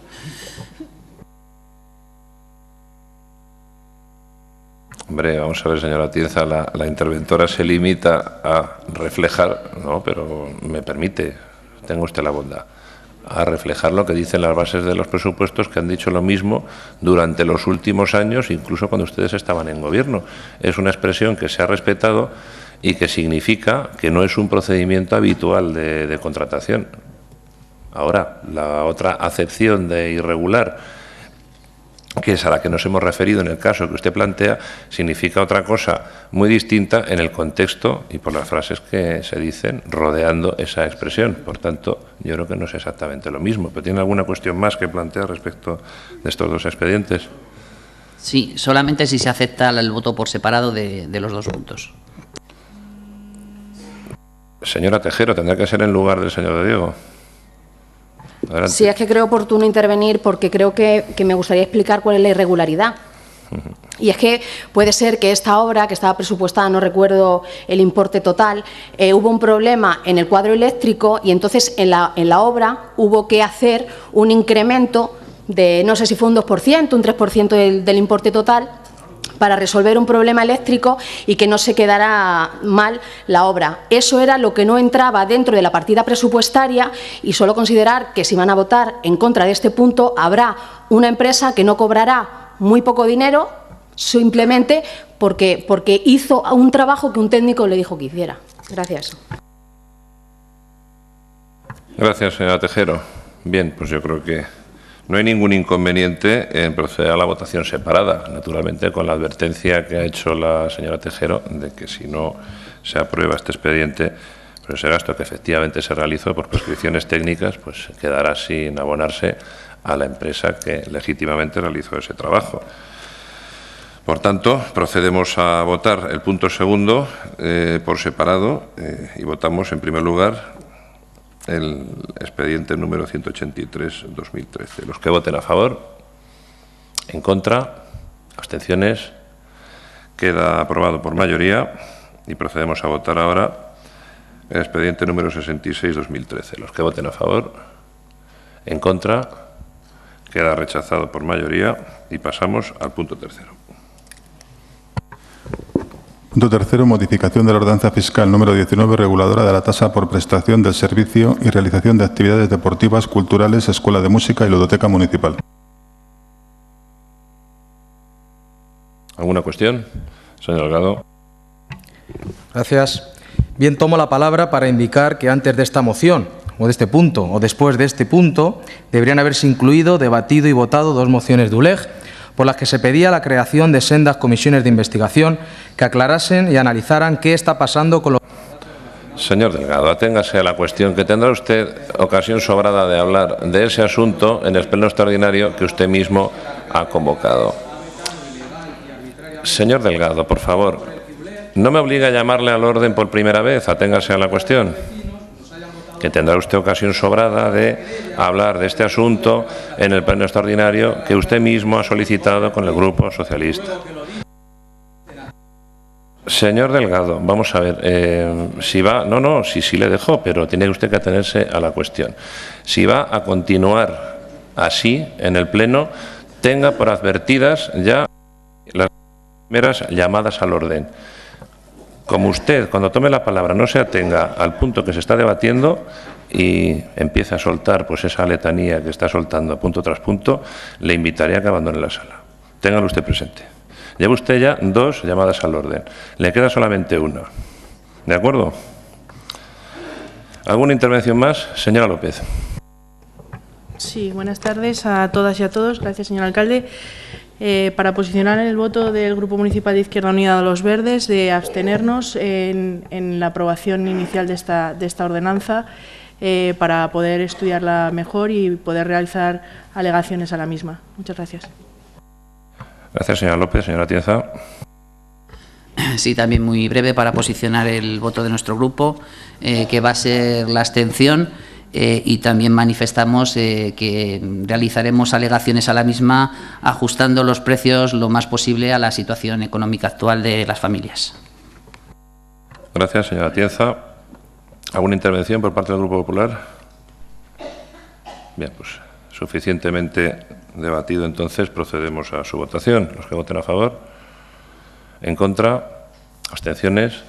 Hombre, vamos a ver, señora Atienza, la interventora se limita a reflejar, no, pero me permite, tenga usted la bondad, a reflejar lo que dicen las bases de los presupuestos, que han dicho lo mismo durante los últimos años, incluso cuando ustedes estaban en gobierno. Es una expresión que se ha respetado y que significa que no es un procedimiento habitual de contratación. Ahora, la otra acepción de irregular, que es a la que nos hemos referido en el caso que usted plantea, significa otra cosa muy distinta en el contexto y por las frases que se dicen rodeando esa expresión. Por tanto, yo creo que no es exactamente lo mismo. ¿Pero tiene alguna cuestión más que plantear respecto de estos dos expedientes? Sí, solamente si se acepta el voto por separado de los dos puntos. Señora Tejero, tendrá que ser en lugar del señor de Diego. Adelante. Sí, es que creo oportuno intervenir porque creo que me gustaría explicar cuál es la irregularidad. Y es que puede ser que esta obra, que estaba presupuestada, no recuerdo el importe total, hubo un problema en el cuadro eléctrico y entonces en la obra hubo que hacer un incremento de, no sé si fue un 2%, un 3% del importe total, para resolver un problema eléctrico y que no se quedara mal la obra. Eso era lo que no entraba dentro de la partida presupuestaria y solo considerar que si van a votar en contra de este punto habrá una empresa que no cobrará muy poco dinero simplemente porque hizo un trabajo que un técnico le dijo que hiciera. Gracias. Gracias, señora Tejero. Bien, pues yo creo que no hay ningún inconveniente en proceder a la votación separada, naturalmente con la advertencia que ha hecho la señora Tejero de que si no se aprueba este expediente, pues ese gasto que efectivamente se realizó por prescripciones técnicas, pues quedará sin abonarse a la empresa que legítimamente realizó ese trabajo. Por tanto, procedemos a votar el punto segundo por separado y votamos en primer lugar el expediente número 183/2013. Los que voten a favor, en contra, abstenciones, queda aprobado por mayoría y procedemos a votar ahora el expediente número 66/2013. Los que voten a favor, en contra, queda rechazado por mayoría y pasamos al punto tercero. Punto tercero, modificación de la ordenanza fiscal número 19, reguladora de la tasa por prestación del servicio y realización de actividades deportivas, culturales, escuela de música y ludoteca municipal. ¿Alguna cuestión? Señor Delgado. Gracias. Bien, tomo la palabra para indicar que antes de esta moción, o de este punto, o después de este punto, deberían haberse incluido, debatido y votado dos mociones de ULEG, por las que se pedía la creación de sendas comisiones de investigación que aclarasen y analizaran qué está pasando con los... Señor Delgado, aténgase a la cuestión, que tendrá usted ocasión sobrada de hablar de ese asunto en el pleno extraordinario que usted mismo ha convocado. Señor Delgado, por favor, no me obligue a llamarle al orden por primera vez, aténgase a la cuestión, que tendrá usted ocasión sobrada de hablar de este asunto en el pleno extraordinario que usted mismo ha solicitado con el Grupo Socialista. Señor Delgado, vamos a ver, si va... No, sí le dejo, pero tiene usted que atenerse a la cuestión. Si va a continuar así en el pleno, tenga por advertidas ya las primeras llamadas al orden. Como usted, cuando tome la palabra, no se atenga al punto que se está debatiendo y empiece a soltar pues esa letanía que está soltando punto tras punto, le invitaré a que abandone la sala. Téngalo usted presente. Lleva usted ya dos llamadas al orden. Le queda solamente una. ¿De acuerdo? ¿Alguna intervención más? Señora López. Sí, buenas tardes a todas y a todos. Gracias, señor alcalde. Para posicionar el voto del Grupo Municipal de Izquierda Unida de los Verdes, de abstenernos en la aprobación inicial de esta ordenanza para poder estudiarla mejor y poder realizar alegaciones a la misma. Muchas gracias. Gracias, señora López. Señora Atienza. Sí, también muy breve para posicionar el voto de nuestro grupo, que va a ser la abstención. Y también manifestamos que realizaremos alegaciones a la misma ajustando los precios lo más posible a la situación económica actual de las familias. Gracias, señora Atienza. ¿Alguna intervención por parte del Grupo Popular? Bien, pues suficientemente debatido, entonces procedemos a su votación. Los que voten a favor, en contra, abstenciones,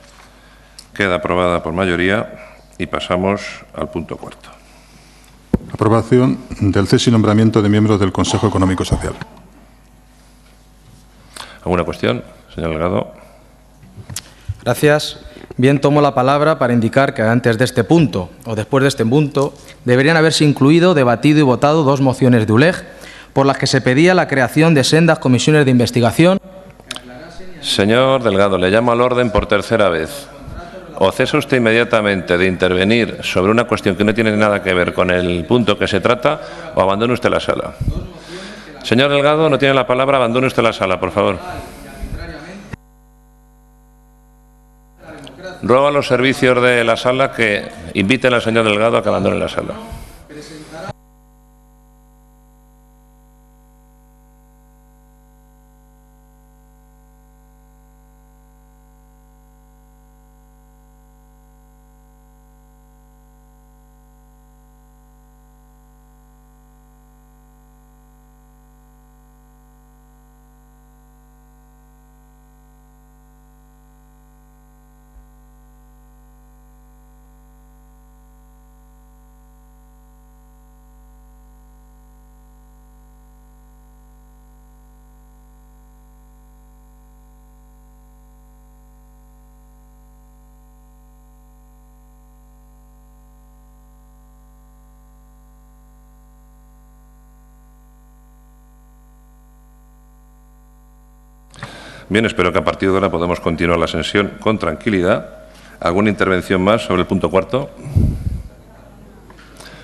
queda aprobada por mayoría y pasamos al punto cuarto. Aprobación del cese y nombramiento de miembros del Consejo Económico y Social. ¿Alguna cuestión, señor Delgado? Gracias. Bien, tomo la palabra para indicar que antes de este punto o después de este punto deberían haberse incluido, debatido y votado dos mociones de ULEG por las que se pedía la creación de sendas comisiones de investigación. Señor Delgado, le llamo al orden por tercera vez. O cesa usted inmediatamente de intervenir sobre una cuestión que no tiene nada que ver con el punto que se trata o abandone usted la sala. Señor Delgado, no tiene la palabra, abandone usted la sala, por favor. Ruego a los servicios de la sala que inviten al señor Delgado a que abandone la sala. Bien, espero que a partir de ahora podamos continuar la sesión con tranquilidad. ¿Alguna intervención más sobre el punto cuarto?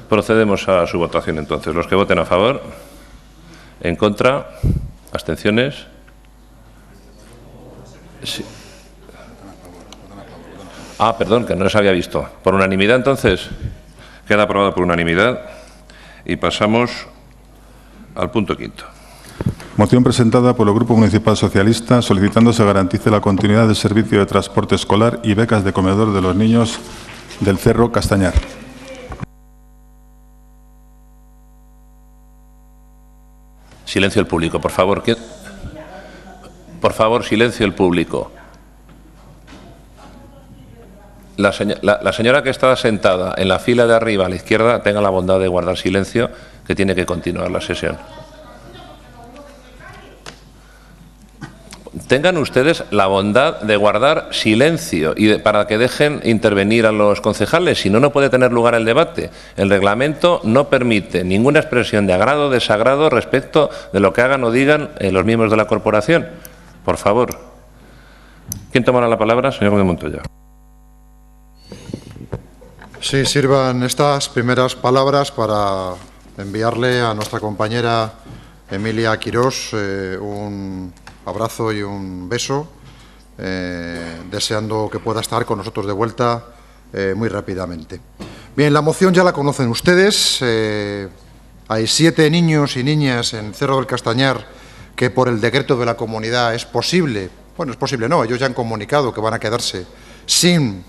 Procedemos a su votación entonces. Los que voten a favor, en contra, abstenciones. Sí. Ah, perdón, que no les había visto. ¿Por unanimidad entonces? Queda aprobado por unanimidad. Y pasamos al punto quinto. Moción presentada por el Grupo Municipal Socialista solicitando se garantice la continuidad del servicio de transporte escolar y becas de comedor de los niños del Cerro Castañar. Silencio el público, por favor. Por favor, silencio el público. La señora que está sentada en la fila de arriba a la izquierda tenga la bondad de guardar silencio, que tiene que continuar la sesión. Tengan ustedes la bondad de guardar silencio y para que dejen intervenir a los concejales, si no, no puede tener lugar el debate. El reglamento no permite ninguna expresión de agrado o desagrado respecto de lo que hagan o digan los miembros de la corporación. Por favor. ¿Quién tomará la palabra? Señor Gómez Montoya. Sí, sirvan estas primeras palabras para enviarle a nuestra compañera Emilia Quirós un abrazo y un beso, deseando que pueda estar con nosotros de vuelta muy rápidamente. Bien, la moción ya la conocen ustedes. Hay 7 niños y niñas en Cerro del Castañar que por el decreto de la comunidad es posible, bueno, es posible no, ellos ya han comunicado que van a quedarse sin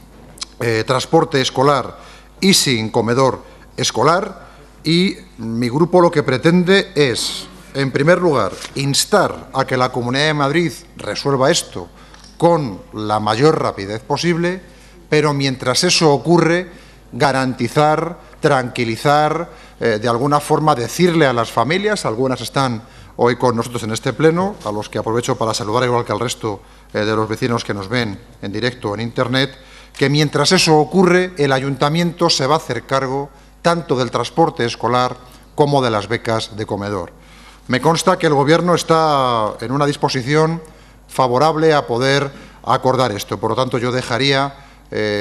transporte escolar y sin comedor escolar, y mi grupo lo que pretende es, en primer lugar, instar a que la Comunidad de Madrid resuelva esto con la mayor rapidez posible, pero mientras eso ocurre, garantizar, tranquilizar, de alguna forma decirle a las familias, algunas están hoy con nosotros en este pleno, a los que aprovecho para saludar igual que al resto de los vecinos que nos ven en directo en Internet, que mientras eso ocurre, el Ayuntamiento se va a hacer cargo tanto del transporte escolar como de las becas de comedor. Me consta que el Gobierno está en una disposición favorable a poder acordar esto. Por lo tanto, yo dejaría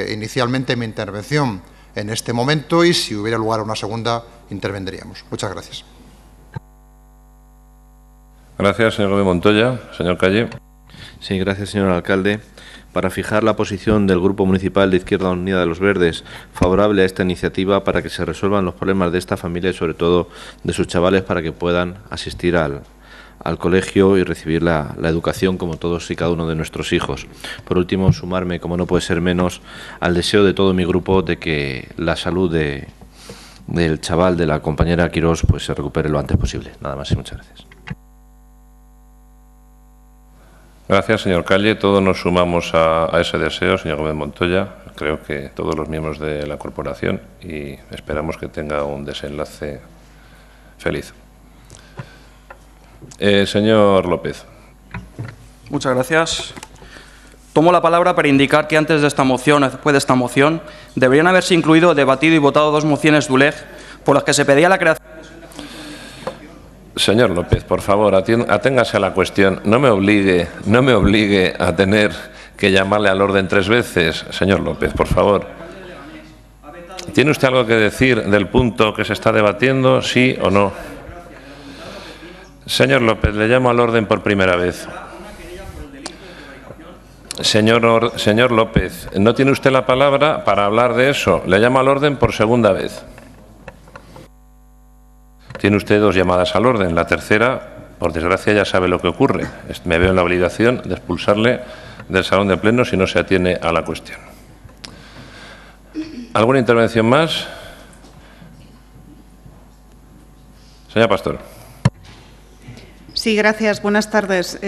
inicialmente mi intervención en este momento y, si hubiera lugar a una segunda, intervendríamos. Muchas gracias. Gracias, señor Gómez Montoya. Señor Calle. Sí, gracias, señor alcalde. Para fijar la posición del Grupo Municipal de Izquierda Unida de los Verdes favorable a esta iniciativa para que se resuelvan los problemas de esta familia y sobre todo de sus chavales para que puedan asistir al colegio y recibir la educación como todos y cada uno de nuestros hijos. Por último, sumarme, como no puede ser menos, al deseo de todo mi grupo de que la salud del chaval, de la compañera Quirós, pues se recupere lo antes posible. Nada más y muchas gracias. Gracias, señor Calle. Todos nos sumamos a ese deseo, señor Gómez Montoya. Creo que todos los miembros de la corporación, y esperamos que tenga un desenlace feliz. Señor López. Muchas gracias. Tomo la palabra para indicar que antes de esta moción, después de esta moción, deberían haberse incluido, debatido y votado 2 mociones de ULEG por las que se pedía la creación. Señor López, por favor, aténgase a la cuestión. No me obligue a tener que llamarle al orden 3 veces. Señor López, por favor. ¿Tiene usted algo que decir del punto que se está debatiendo, sí o no? Señor López, le llamo al orden por primera vez. Señor López, no tiene usted la palabra para hablar de eso. Le llamo al orden por segunda vez. Tiene usted 2 llamadas al orden. La tercera, por desgracia, ya sabe lo que ocurre. Me veo en la obligación de expulsarle del salón de pleno si no se atiene a la cuestión. ¿Alguna intervención más? Señora Pastor. Sí, gracias. Buenas tardes.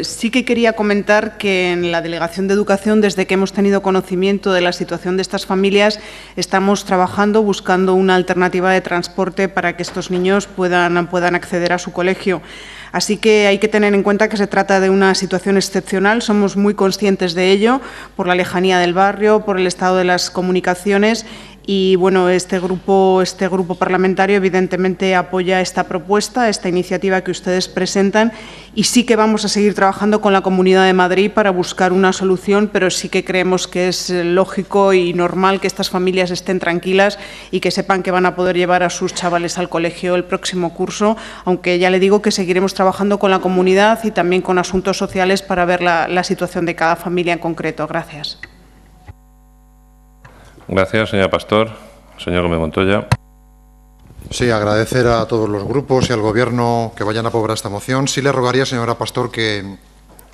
Sí que quería comentar que en la Delegación de Educación, desde que hemos tenido conocimiento de la situación de estas familias, estamos trabajando, buscando una alternativa de transporte para que estos niños puedan acceder a su colegio. Así que hay que tener en cuenta que se trata de una situación excepcional. Somos muy conscientes de ello, por la lejanía del barrio, por el estado de las comunicaciones. Y bueno, este grupo parlamentario evidentemente apoya esta propuesta, esta iniciativa que ustedes presentan, y sí que vamos a seguir trabajando con la Comunidad de Madrid para buscar una solución, pero sí que creemos que es lógico y normal que estas familias estén tranquilas y que sepan que van a poder llevar a sus chavales al colegio el próximo curso, aunque ya le digo que seguiremos trabajando con la comunidad y también con asuntos sociales para ver la situación de cada familia en concreto. Gracias. Gracias, señora Pastor. Señor Gómez Montoya. Sí, agradecer a todos los grupos y al Gobierno que vayan a aprobar esta moción. Sí le rogaría, señora Pastor, que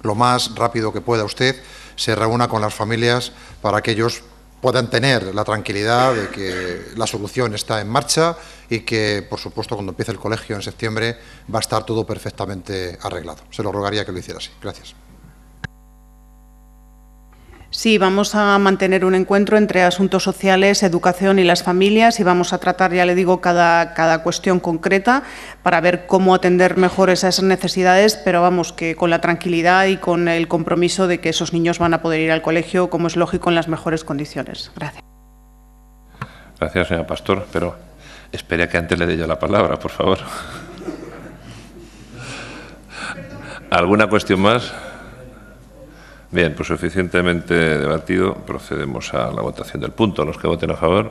lo más rápido que pueda usted se reúna con las familias para que ellos puedan tener la tranquilidad de que la solución está en marcha y que, por supuesto, cuando empiece el colegio en septiembre va a estar todo perfectamente arreglado. Se lo rogaría que lo hiciera así. Gracias. Sí, vamos a mantener un encuentro entre asuntos sociales, educación y las familias, y vamos a tratar, ya le digo, cada cuestión concreta para ver cómo atender mejor esas necesidades, pero vamos, que con la tranquilidad y con el compromiso de que esos niños van a poder ir al colegio, como es lógico, en las mejores condiciones. Gracias. Gracias, señora Pastor, pero espere a que antes le dé yo la palabra, por favor. ¿Alguna cuestión más? Bien, pues suficientemente debatido. Procedemos a la votación del punto. Los que voten a favor,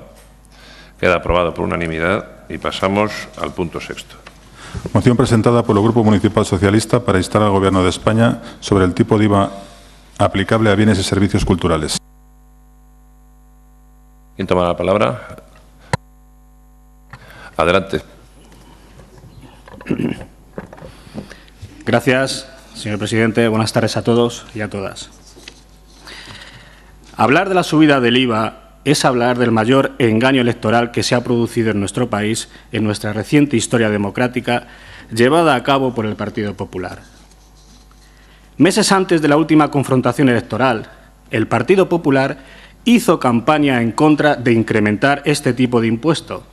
queda aprobado por unanimidad y pasamos al punto 6. Moción presentada por el Grupo Municipal Socialista para instar al Gobierno de España sobre el tipo de IVA aplicable a bienes y servicios culturales. ¿Quién toma la palabra? Adelante. Gracias, señor presidente. Buenas tardes a todos y a todas. Hablar de la subida del IVA es hablar del mayor engaño electoral que se ha producido en nuestro país en nuestra reciente historia democrática, llevada a cabo por el Partido Popular. Meses antes de la última confrontación electoral, el Partido Popular hizo campaña en contra de incrementar este tipo de impuesto.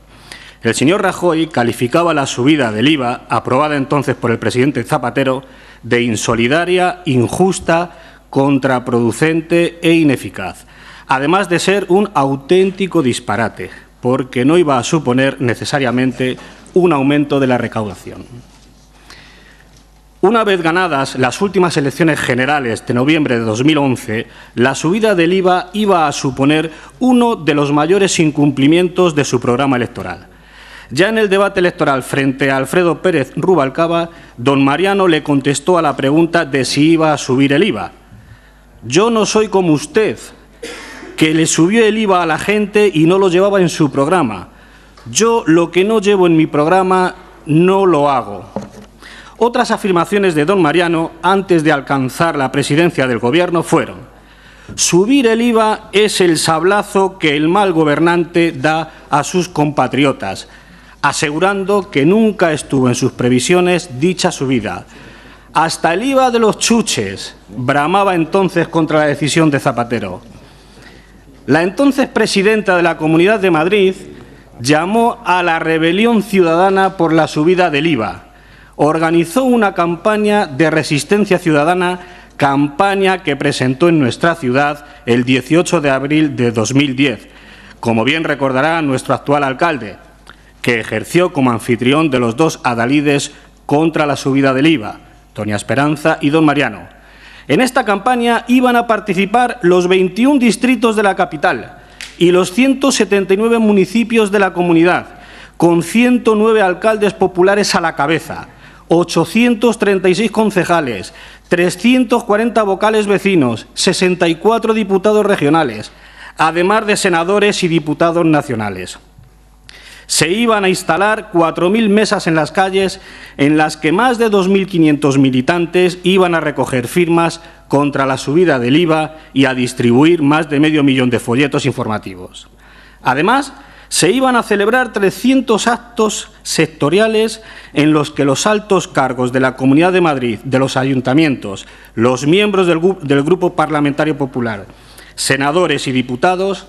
El señor Rajoy calificaba la subida del IVA, aprobada entonces por el presidente Zapatero, de insolidaria, injusta, contraproducente e ineficaz, además de ser un auténtico disparate, porque no iba a suponer necesariamente un aumento de la recaudación. Una vez ganadas las últimas elecciones generales de noviembre de 2011, la subida del IVA iba a suponer uno de los mayores incumplimientos de su programa electoral. Ya en el debate electoral frente a Alfredo Pérez Rubalcaba, don Mariano le contestó a la pregunta de si iba a subir el IVA. Yo no soy como usted, que le subió el IVA a la gente y no lo llevaba en su programa. Yo lo que no llevo en mi programa no lo hago. Otras afirmaciones de don Mariano antes de alcanzar la presidencia del Gobierno fueron: subir el IVA es el sablazo que el mal gobernante da a sus compatriotas, asegurando que nunca estuvo en sus previsiones dicha subida. Hasta el IVA de los chuches bramaba entonces contra la decisión de Zapatero. La entonces presidenta de la Comunidad de Madrid llamó a la rebelión ciudadana por la subida del IVA. Organizó una campaña de resistencia ciudadana, campaña que presentó en nuestra ciudad el 18 de abril de 2010, como bien recordará nuestro actual alcalde, que ejerció como anfitrión de los dos adalides contra la subida del IVA, doña Esperanza y don Mariano. En esta campaña iban a participar los 21 distritos de la capital y los 179 municipios de la comunidad, con 109 alcaldes populares a la cabeza, 836 concejales, 340 vocales vecinos, 64 diputados regionales, además de senadores y diputados nacionales. Se iban a instalar 4.000 mesas en las calles en las que más de 2.500 militantes iban a recoger firmas contra la subida del IVA y a distribuir más de medio millón de folletos informativos. Además, se iban a celebrar 300 actos sectoriales en los que los altos cargos de la Comunidad de Madrid, de los ayuntamientos, los miembros del Grupo Parlamentario Popular, senadores y diputados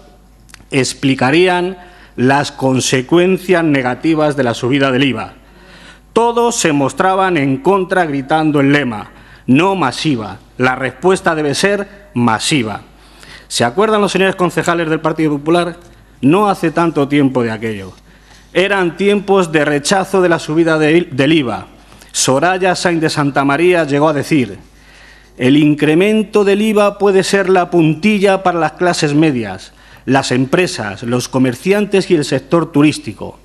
explicarían las consecuencias negativas de la subida del IVA. Todos se mostraban en contra gritando el lema: no masiva, la respuesta debe ser masiva. ¿Se acuerdan los señores concejales del Partido Popular? No hace tanto tiempo de aquello. Eran tiempos de rechazo de la subida del IVA. Soraya Sainz de Santa María llegó a decir: el incremento del IVA puede ser la puntilla para las clases medias, las empresas, los comerciantes y el sector turístico.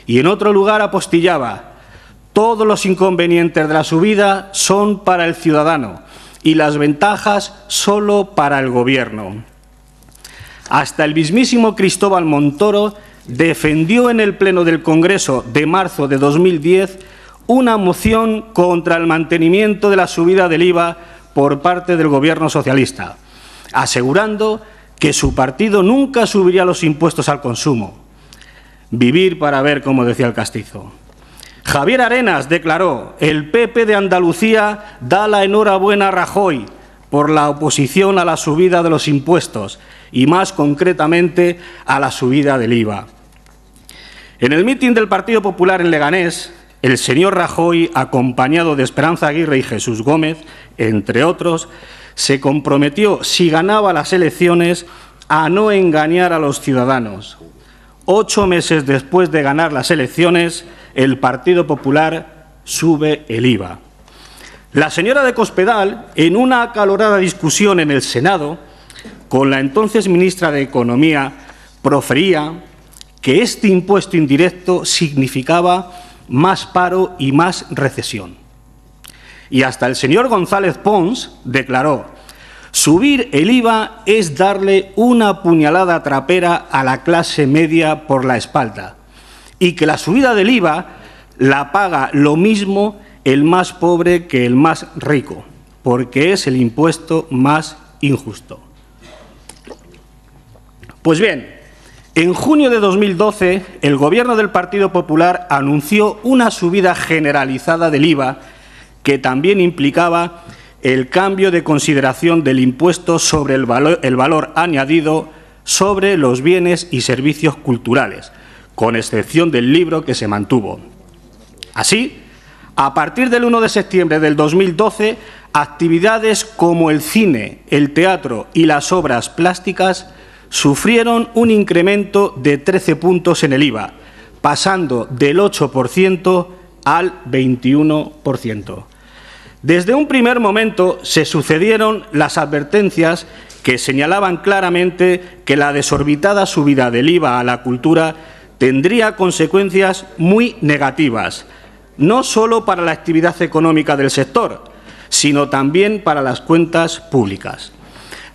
Y en otro lugar apostillaba: todos los inconvenientes de la subida son para el ciudadano y las ventajas solo para el Gobierno. Hasta el mismísimo Cristóbal Montoro defendió en el Pleno del Congreso de marzo de 2010 una moción contra el mantenimiento de la subida del IVA por parte del Gobierno socialista, asegurando que su partido nunca subiría los impuestos al consumo. Vivir para ver, como decía el castizo. Javier Arenas declaró: el PP de Andalucía da la enhorabuena a Rajoy por la oposición a la subida de los impuestos y, más concretamente, a la subida del IVA. En el mitin del Partido Popular en Leganés, el señor Rajoy, acompañado de Esperanza Aguirre y Jesús Gómez, entre otros, se comprometió, si ganaba las elecciones, a no engañar a los ciudadanos. 8 meses después de ganar las elecciones, el Partido Popular sube el IVA. La señora de Cospedal, en una acalorada discusión en el Senado, con la entonces ministra de Economía, profería que este impuesto indirecto significaba más paro y más recesión. Y hasta el señor González Pons declaró: subir el IVA es darle una puñalada trapera a la clase media por la espalda, y que la subida del IVA la paga lo mismo el más pobre que el más rico, porque es el impuesto más injusto. Pues bien, en junio de 2012, el Gobierno del Partido Popular anunció una subida generalizada del IVA que también implicaba el cambio de consideración del impuesto sobre el valor añadido sobre los bienes y servicios culturales, con excepción del libro, que se mantuvo. Así, a partir del 1 de septiembre del 2012, actividades como el cine, el teatro y las obras plásticas sufrieron un incremento de 13 puntos en el IVA, pasando del 8% al 21%. Desde un primer momento se sucedieron las advertencias que señalaban claramente que la desorbitada subida del IVA a la cultura tendría consecuencias muy negativas, no solo para la actividad económica del sector, sino también para las cuentas públicas.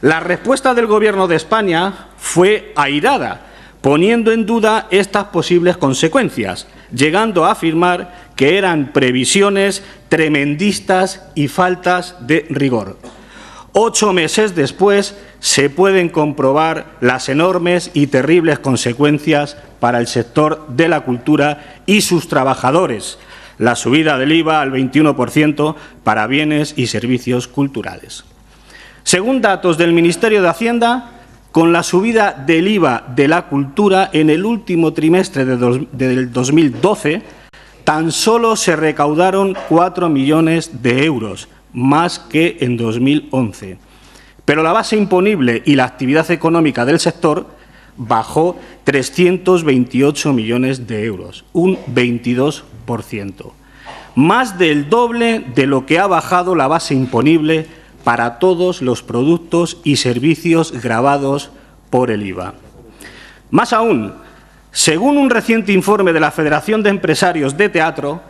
La respuesta del Gobierno de España fue airada, poniendo en duda estas posibles consecuencias, llegando a afirmar que eran previsiones tremendistas y faltas de rigor. 8 meses después se pueden comprobar las enormes y terribles consecuencias para el sector de la cultura y sus trabajadores, la subida del IVA al 21% para bienes y servicios culturales. Según datos del Ministerio de Hacienda, con la subida del IVA de la cultura en el último trimestre del 2012, tan solo se recaudaron 4 millones de euros, más que en 2011. Pero la base imponible y la actividad económica del sector bajó 328 millones de euros, un 22%. Más del doble de lo que ha bajado la base imponible para todos los productos y servicios gravados por el IVA. Más aún, según un reciente informe de la Federación de Empresarios de Teatro,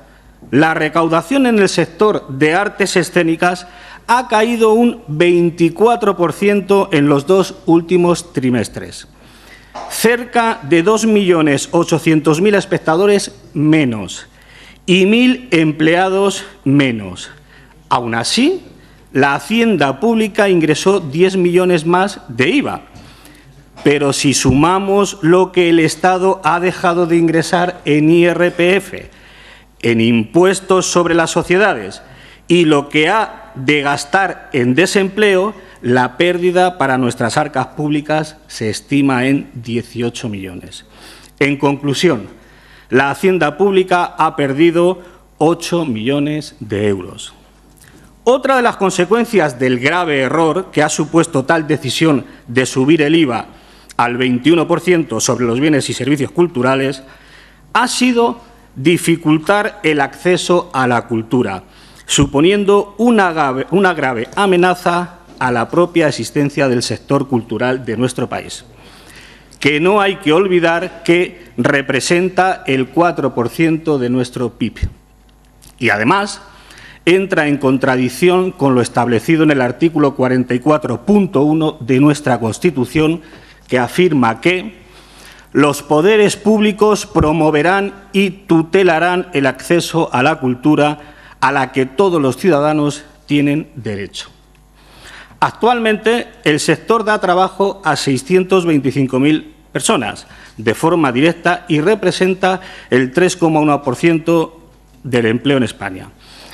la recaudación en el sector de artes escénicas ha caído un 24% en los 2 últimos trimestres. Cerca de 2.800.000 espectadores menos y 1.000 empleados menos. Aún así, la Hacienda Pública ingresó 10 millones más de IVA. Pero si sumamos lo que el Estado ha dejado de ingresar en IRPF, en impuestos sobre las sociedades y lo que ha de gastar en desempleo, la pérdida para nuestras arcas públicas se estima en 18 millones. En conclusión, la Hacienda Pública ha perdido 8 millones de euros. Otra de las consecuencias del grave error que ha supuesto tal decisión de subir el IVA al 21% sobre los bienes y servicios culturales ha sido dificultar el acceso a la cultura, suponiendo una grave amenaza a la propia existencia del sector cultural de nuestro país, que no hay que olvidar que representa el 4% de nuestro PIB. Y además entra en contradicción con lo establecido en el artículo 44.1 de nuestra Constitución, que afirma que los poderes públicos promoverán y tutelarán el acceso a la cultura a la que todos los ciudadanos tienen derecho. Actualmente, el sector da trabajo a 625.000 personas de forma directa y representa el 3,1% del empleo en España.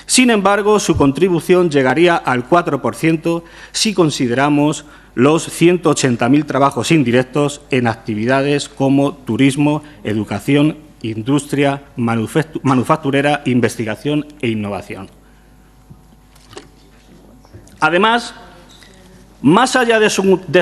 Sin embargo, su contribución llegaría al 4% si consideramos los 180.000 trabajos indirectos en actividades como turismo, educación, industria, manufacturera, investigación e innovación. Además, más allá de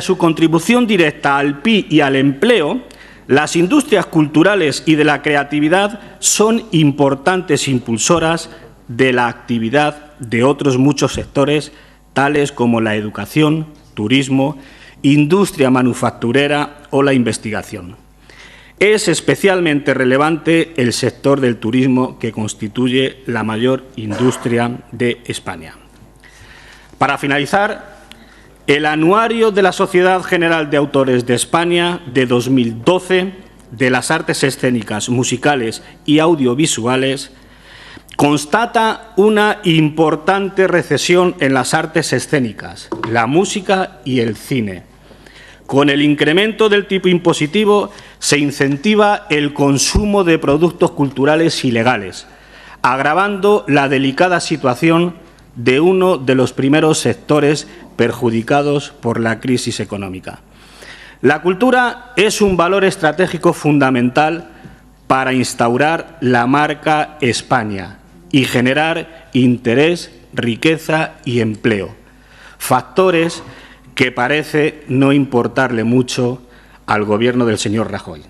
su contribución directa al PIB y al empleo, las industrias culturales y de la creatividad son importantes impulsoras de la actividad de otros muchos sectores, tales como la educación, turismo, industria manufacturera o la investigación. Es especialmente relevante el sector del turismo, que constituye la mayor industria de España. Para finalizar, el Anuario de la Sociedad General de Autores de España de 2012 de las artes escénicas, musicales y audiovisuales constata una importante recesión en las artes escénicas, la música y el cine. Con el incremento del tipo impositivo se incentiva el consumo de productos culturales ilegales, agravando la delicada situación de uno de los primeros sectores perjudicados por la crisis económica. La cultura es un valor estratégico fundamental para instaurar la marca España y generar interés, riqueza y empleo, factores que parece no importarle mucho al Gobierno del señor Rajoy.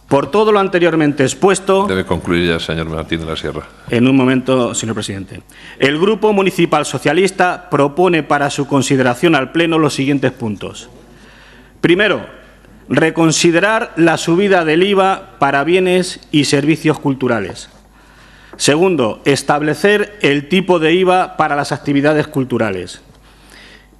Por todo lo anteriormente expuesto... Debe concluir ya, señor Martín de la Sierra. En un momento, señor presidente. El Grupo Municipal Socialista propone para su consideración al Pleno los siguientes puntos. Primero, reconsiderar la subida del IVA para bienes y servicios culturales. Segundo, establecer el tipo de IVA para las actividades culturales.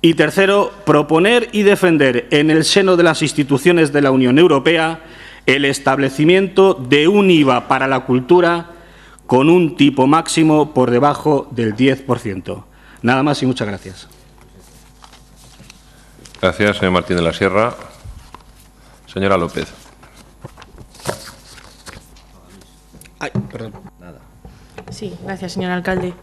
Y tercero, proponer y defender en el seno de las instituciones de la Unión Europea el establecimiento de un IVA para la cultura con un tipo máximo por debajo del 10%. Nada más y muchas gracias. Gracias, señor Martín de la Sierra. Señora López. Ay, perdón. Nada. Sí, gracias, señor alcalde.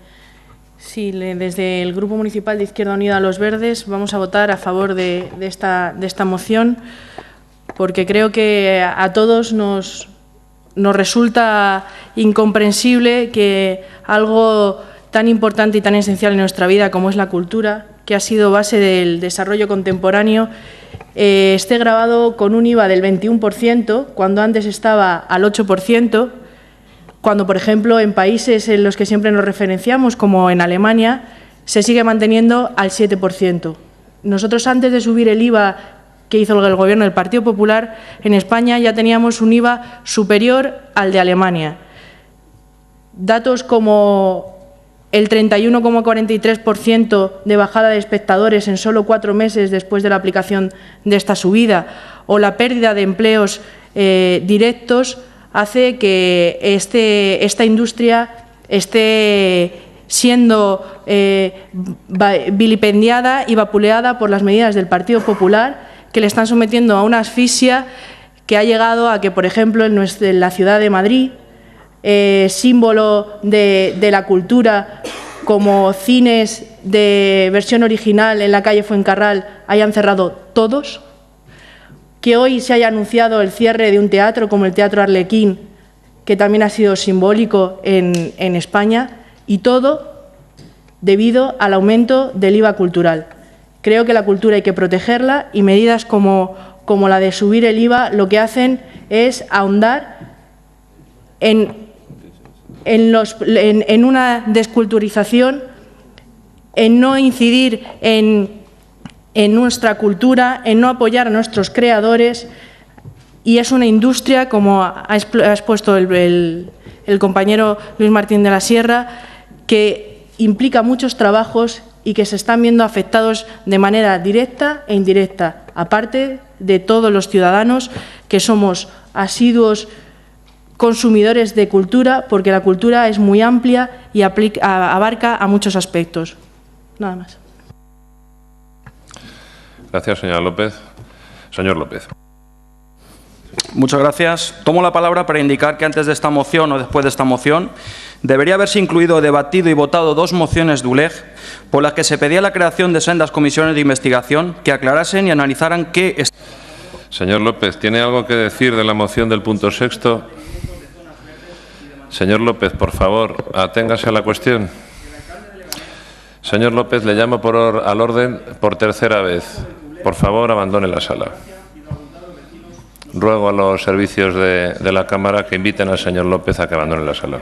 Sí, desde el Grupo Municipal de Izquierda Unida Los Verdes vamos a votar a favor de esta moción, porque creo que a todos nos resulta incomprensible que algo tan importante y tan esencial en nuestra vida como es la cultura, que ha sido base del desarrollo contemporáneo, esté grabado con un IVA del 21%, cuando antes estaba al 8%, cuando, por ejemplo, en países en los que siempre nos referenciamos, como en Alemania, se sigue manteniendo al 7%. Nosotros, antes de subir el IVA que hizo el Gobierno del Partido Popular, en España ya teníamos un IVA superior al de Alemania. Datos como el 31,43% de bajada de espectadores en solo 4 meses después de la aplicación de esta subida, o la pérdida de empleos directos, hace que esta industria esté siendo vilipendiada y vapuleada por las medidas del Partido Popular, que le están sometiendo a una asfixia que ha llegado a que, por ejemplo, en la ciudad de Madrid, símbolo de la cultura, como cines de versión original en la calle Fuencarral, hayan cerrado todos, que hoy se haya anunciado el cierre de un teatro como el Teatro Arlequín, que también ha sido simbólico en España, y todo debido al aumento del IVA cultural. Creo que la cultura hay que protegerla, y medidas como la de subir el IVA lo que hacen es ahondar en una desculturización, en no incidir en nuestra cultura, en no apoyar a nuestros creadores, y es una industria, como ha expuesto el compañero Luis Martín de la Sierra, que implica muchos trabajos y que se están viendo afectados de manera directa e indirecta, aparte de todos los ciudadanos que somos asiduos consumidores de cultura, porque la cultura es muy amplia y abarca a muchos aspectos. Nada más. Gracias, señora López. Señor López. Muchas gracias. Tomo la palabra para indicar que antes de esta moción o después de esta moción debería haberse incluido, debatido y votado 2 mociones de ULEG por las que se pedía la creación de sendas comisiones de investigación que aclarasen y analizaran qué... Señor López, ¿tiene algo que decir de la moción del punto 6º? Señor López, por favor, aténgase a la cuestión. Señor López, le llamo al orden por 3ª vez. Por favor, abandone la sala. Ruego a los servicios de la Cámara que inviten al señor López a que abandone la sala.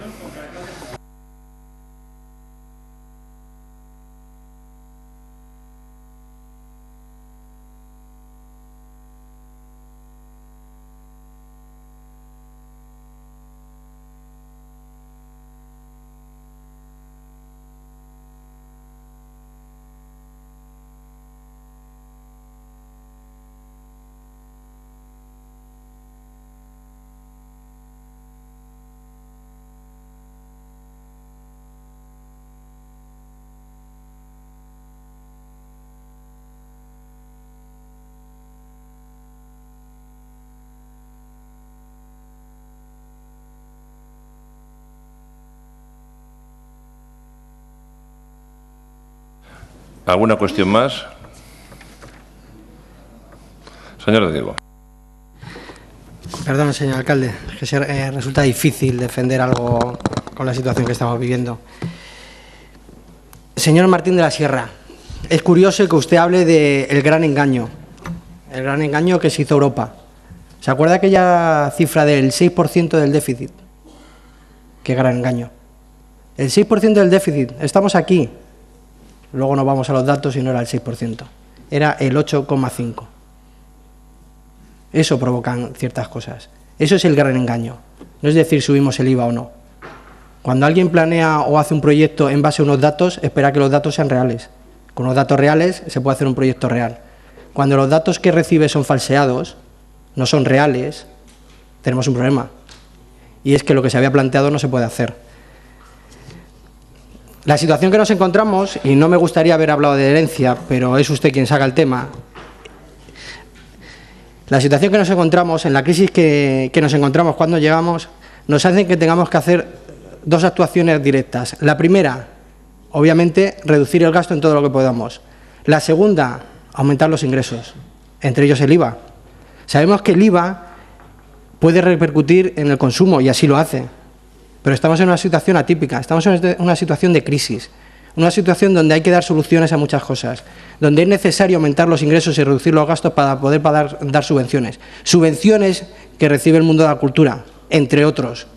¿Alguna cuestión más? Señor de Diego. Perdón, señor alcalde, es que resulta difícil defender algo con la situación que estamos viviendo. Señor Martín de la Sierra, es curioso que usted hable del gran engaño que se hizo Europa. ¿Se acuerda aquella cifra del 6% del déficit? Qué gran engaño. El 6% del déficit, estamos aquí. Luego nos vamos a los datos y no era el 6%, era el 8,5%. Eso provocan ciertas cosas. Eso es el gran engaño. No es decir subimos el IVA o no. Cuando alguien planea o hace un proyecto en base a unos datos, espera que los datos sean reales. Con los datos reales se puede hacer un proyecto real. Cuando los datos que recibe son falseados, no son reales, tenemos un problema. Y es que lo que se había planteado no se puede hacer. La situación que nos encontramos, y no me gustaría haber hablado de herencia, pero es usted quien saca el tema, la situación que nos encontramos, en la crisis que nos encontramos cuando llegamos, nos hace que tengamos que hacer dos actuaciones directas. La primera, obviamente, reducir el gasto en todo lo que podamos. La segunda, aumentar los ingresos, entre ellos el IVA. Sabemos que el IVA puede repercutir en el consumo, y así lo hace, pero estamos en una situación atípica, estamos en una situación de crisis, una situación donde hay que dar soluciones a muchas cosas, donde es necesario aumentar los ingresos y reducir los gastos para poder dar subvenciones. Subvenciones que recibe el mundo de la cultura, entre otros.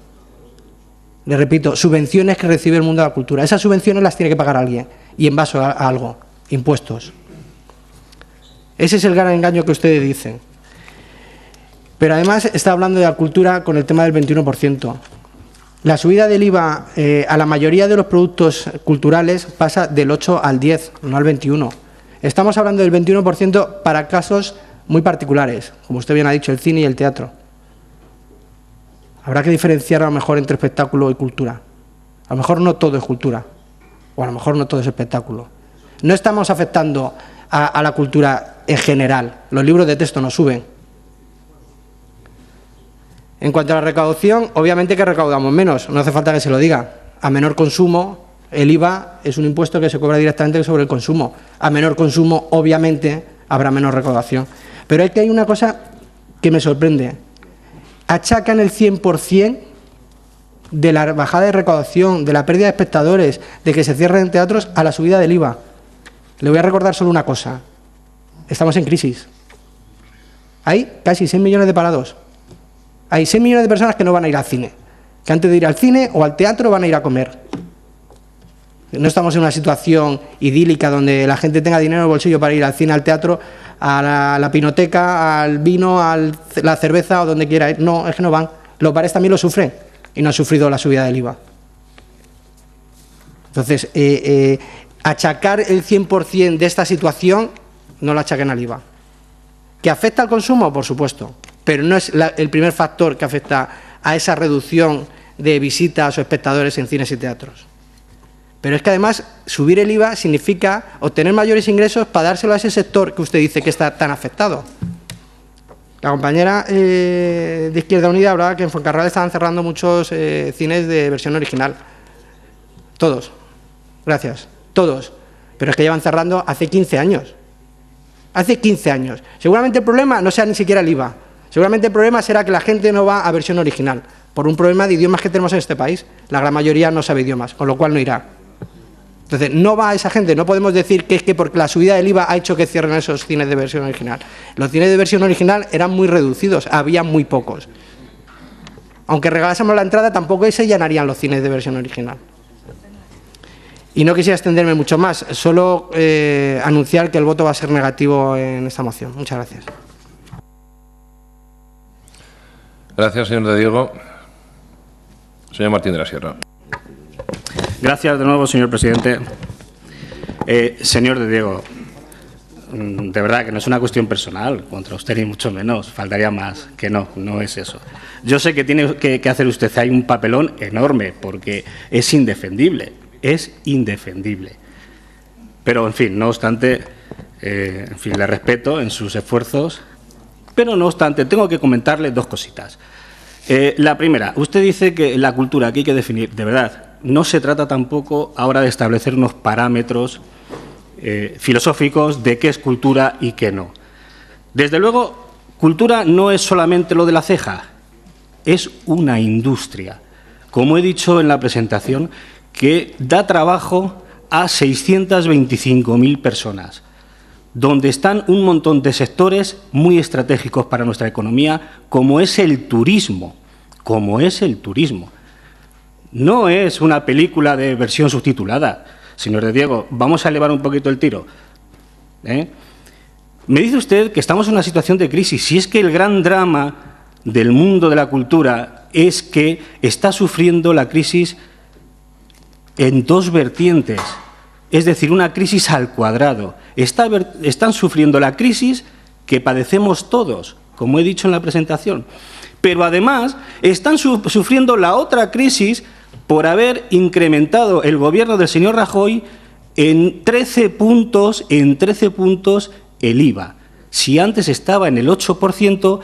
Les repito, subvenciones que recibe el mundo de la cultura. Esas subvenciones las tiene que pagar alguien, y en base a algo, impuestos. Ese es el gran engaño que ustedes dicen. Pero además está hablando de la cultura con el tema del 21%. La subida del IVA a la mayoría de los productos culturales pasa del 8 al 10, no al 21. Estamos hablando del 21% para casos muy particulares, como usted bien ha dicho, el cine y el teatro. Habrá que diferenciar a lo mejor entre espectáculo y cultura. A lo mejor no todo es cultura, o a lo mejor no todo es espectáculo. No estamos afectando a la cultura en general. Los libros de texto no suben. En cuanto a la recaudación, obviamente que recaudamos menos, no hace falta que se lo diga. A menor consumo, el IVA es un impuesto que se cobra directamente sobre el consumo. A menor consumo, obviamente, habrá menor recaudación. Pero es que hay una cosa que me sorprende. Achacan el 100% de la bajada de recaudación, de la pérdida de espectadores, de que se cierren teatros, a la subida del IVA. Le voy a recordar solo una cosa. Estamos en crisis. Hay casi 6 millones de parados. Hay 6 millones de personas que no van a ir al cine, que antes de ir al cine o al teatro van a ir a comer. No estamos en una situación idílica donde la gente tenga dinero en el bolsillo para ir al cine, al teatro, a la pinoteca, al vino, a la cerveza o donde quiera ir. No, es que no van. Los bares también lo sufren y no han sufrido la subida del IVA. Entonces, achacar el 100% de esta situación, no lo achaquen al IVA. ¿Que afecta al consumo? Por supuesto. Pero no es el primer factor que afecta a esa reducción de visitas o espectadores en cines y teatros. Pero es que además subir el IVA significa obtener mayores ingresos para dárselo a ese sector que usted dice que está tan afectado. La compañera de Izquierda Unida hablaba que en Fuencarral estaban cerrando muchos cines de versión original. Todos. Gracias. Todos. Pero es que llevan cerrando hace 15 años. Hace 15 años. Seguramente el problema no sea ni siquiera el IVA. Seguramente el problema será que la gente no va a versión original, por un problema de idiomas que tenemos en este país. La gran mayoría no sabe idiomas, con lo cual no irá. Entonces, no va a esa gente. No podemos decir que es que porque la subida del IVA ha hecho que cierren esos cines de versión original. Los cines de versión original eran muy reducidos, había muy pocos. Aunque regalásemos la entrada, tampoco se llenarían los cines de versión original. Y no quisiera extenderme mucho más, solo anunciar que el voto va a ser negativo en esta moción. Muchas gracias. Gracias, señor de Diego. Señor Martín de la Sierra. Gracias de nuevo, señor presidente. Señor de Diego, de verdad que no es una cuestión personal contra usted ni mucho menos, faltaría más, que no es eso. Yo sé que tiene que hacer usted ahí un papelón enorme porque es indefendible. Pero, en fin, no obstante, le respeto en sus esfuerzos, pero no obstante, tengo que comentarle dos cositas. La primera, usted dice que la cultura que hay que definir, de verdad, no se trata tampoco ahora de establecer unos parámetros filosóficos de qué es cultura y qué no. Desde luego, cultura no es solamente lo de la ceja, es una industria. Como he dicho en la presentación, que da trabajo a 625.000 personas, donde están un montón de sectores muy estratégicos para nuestra economía, como es el turismo, No es una película de versión subtitulada. Señor de Diego, vamos a elevar un poquito el tiro. Me dice usted que estamos en una situación de crisis. Si es que el gran drama del mundo de la cultura es que está sufriendo la crisis en dos vertientes, es decir, una crisis al cuadrado. Están sufriendo la crisis que padecemos todos, como he dicho en la presentación, pero además están sufriendo la otra crisis por haber incrementado el gobierno del señor Rajoy en 13 puntos el IVA. Si antes estaba en el 8%,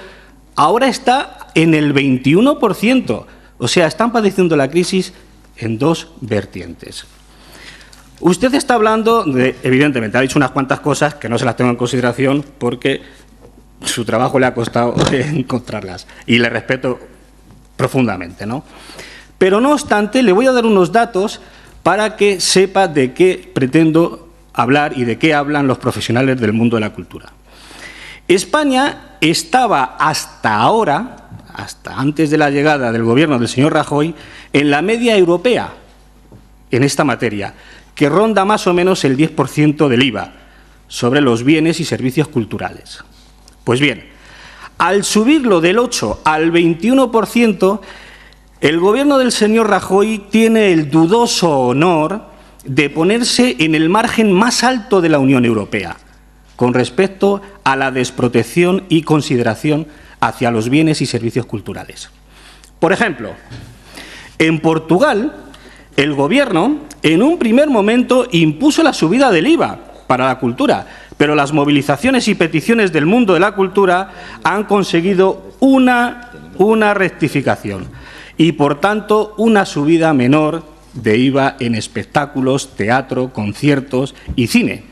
ahora está en el 21%. O sea, están padeciendo la crisis en dos vertientes. Usted está hablando de, evidentemente, ha dicho unas cuantas cosas que no se las tengo en consideración porque su trabajo le ha costado encontrarlas y le respeto profundamente, ¿no? Pero no obstante, le voy a dar unos datos para que sepa de qué pretendo hablar y de qué hablan los profesionales del mundo de la cultura. España estaba hasta ahora, hasta antes de la llegada del gobierno del señor Rajoy, en la media europea en esta materia, que ronda más o menos el 10% del IVA sobre los bienes y servicios culturales. Pues bien, al subirlo del 8 al 21%, el gobierno del señor Rajoy tiene el dudoso honor de ponerse en el margen más alto de la Unión Europea con respecto a la desprotección y consideración hacia los bienes y servicios culturales. Por ejemplo, en Portugal, el Gobierno en un primer momento impuso la subida del IVA para la cultura, pero las movilizaciones y peticiones del mundo de la cultura han conseguido una rectificación y, por tanto, una subida menor de IVA en espectáculos, teatro, conciertos y cine,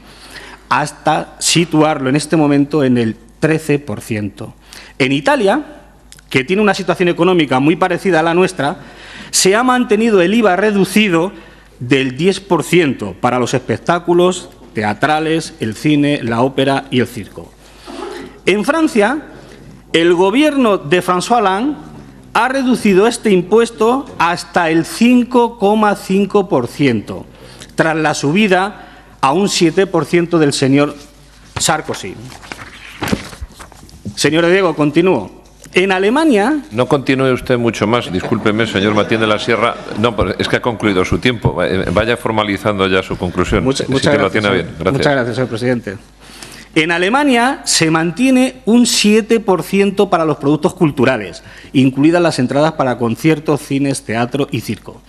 hasta situarlo en este momento en el 13%. En Italia, que tiene una situación económica muy parecida a la nuestra, se ha mantenido el IVA reducido del 10% para los espectáculos teatrales, el cine, la ópera y el circo. En Francia, el gobierno de François Hollande ha reducido este impuesto hasta el 5,5%, tras la subida a un 7% del señor Sarkozy. Señor Diego, continúo. En Alemania... No continúe usted mucho más, discúlpeme, señor Martín de la Sierra. No, es que ha concluido su tiempo. Vaya formalizando ya su conclusión. Muchas gracias, lo tiene bien. Gracias. Muchas gracias, señor presidente. En Alemania se mantiene un 7% para los productos culturales, incluidas las entradas para conciertos, cines, teatro y circo.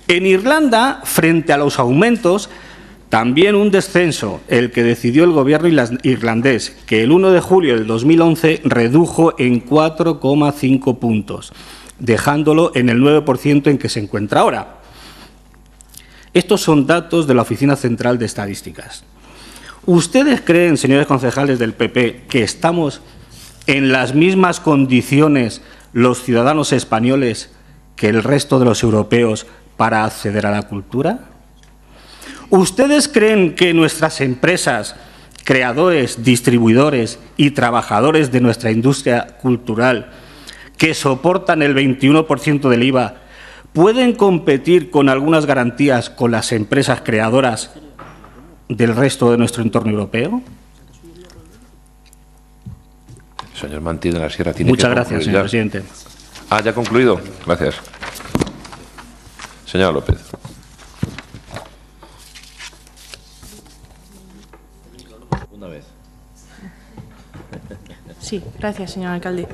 En Irlanda, frente a los aumentos, también un descenso, el que decidió el gobierno irlandés, que el 1 de julio del 2011 redujo en 4,5 puntos, dejándolo en el 9% en que se encuentra ahora. Estos son datos de la Oficina Central de Estadísticas. ¿Ustedes creen, señores concejales del PP, que estamos en las mismas condiciones los ciudadanos españoles que el resto de los europeos para acceder a la cultura? ¿Ustedes creen que nuestras empresas, creadores, distribuidores y trabajadores de nuestra industria cultural, que soportan el 21% del IVA, pueden competir con algunas garantías con las empresas creadoras del resto de nuestro entorno europeo? Señor Martín de la Sierra, tiene Muchas gracias, señor presidente. Ya ha concluido. Gracias. Señora López. Una vez. Sí, gracias, señor alcalde.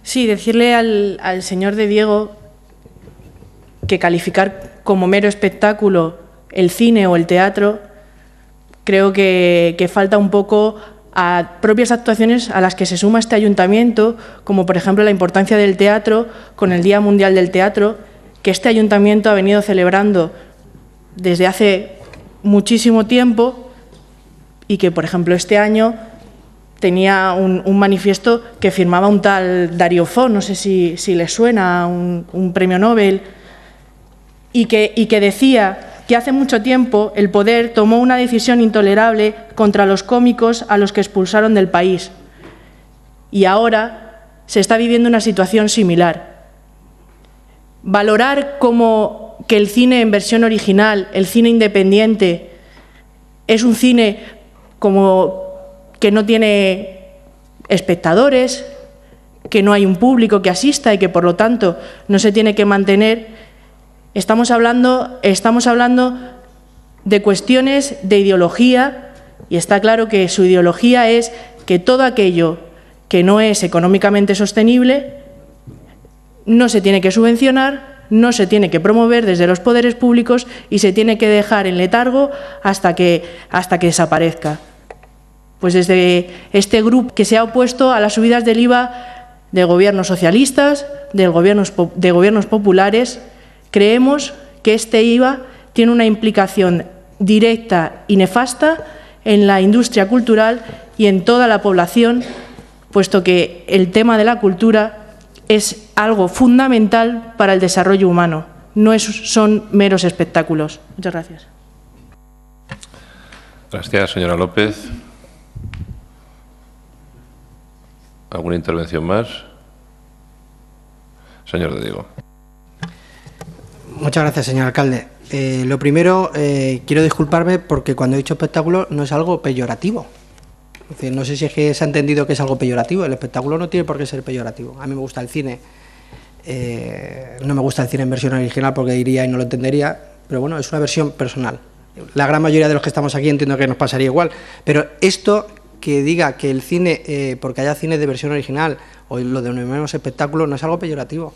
Sí, decirle al señor de Diego que calificar como mero espectáculo el cine o el teatro, creo que falta un poco a propias actuaciones a las que se suma este ayuntamiento, como por ejemplo la importancia del teatro con el Día Mundial del Teatro, que este ayuntamiento ha venido celebrando desde hace muchísimo tiempo y que, por ejemplo, este año tenía un manifiesto que firmaba un tal Dario Fo, no sé si le suena, un premio Nobel, y que decía que hace mucho tiempo el poder tomó una decisión intolerable contra los cómicos a los que expulsaron del país. Y ahora se está viviendo una situación similar. Valorar como que el cine en versión original, el cine independiente, es un cine como que no tiene espectadores, que no hay un público que asista y que por lo tanto no se tiene que mantener. Estamos hablando de cuestiones de ideología y está claro que su ideología es que todo aquello que no es económicamente sostenible no se tiene que subvencionar, no se tiene que promover desde los poderes públicos y se tiene que dejar en letargo hasta que desaparezca. Pues desde este grupo que se ha opuesto a las subidas del IVA de gobiernos socialistas, de gobiernos populares, creemos que este IVA tiene una implicación directa y nefasta en la industria cultural y en toda la población, puesto que el tema de la cultura es algo fundamental para el desarrollo humano, no son meros espectáculos. Muchas gracias. Gracias, señora López. ¿Alguna intervención más? Señor de Diego. Muchas gracias, señor alcalde. Lo primero, quiero disculparme porque cuando he dicho espectáculo no es algo peyorativo. Es decir, no sé si es que se ha entendido que es algo peyorativo. El espectáculo no tiene por qué ser peyorativo. A mí me gusta el cine. No me gusta el cine en versión original porque diría y no lo entendería, pero bueno, es una versión personal. La gran mayoría de los que estamos aquí entiendo que nos pasaría igual, pero esto que diga que el cine, porque haya cine de versión original o lo denominamos espectáculo, no es algo peyorativo.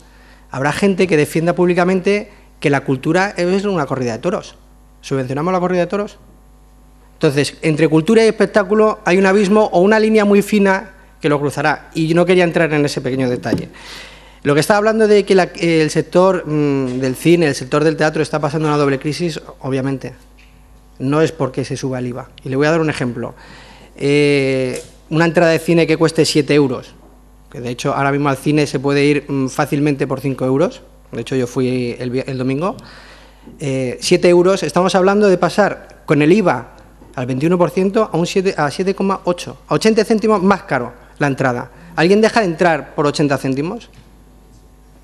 Habrá gente que defienda públicamente que la cultura es una corrida de toros. ¿Subvencionamos la corrida de toros? Entonces, entre cultura y espectáculo hay un abismo o una línea muy fina que lo cruzará, y yo no quería entrar en ese pequeño detalle. Lo que está hablando de que el sector del cine, el sector del teatro está pasando una doble crisis, obviamente, no es porque se suba el IVA. Y le voy a dar un ejemplo. Una entrada de cine que cueste 7 euros, que de hecho ahora mismo al cine se puede ir fácilmente por 5 euros, de hecho yo fui el domingo, 7 euros, estamos hablando de pasar con el IVA al 21% a 7,8, a 80 céntimos más caro la entrada. ¿Alguien deja de entrar por 80 céntimos?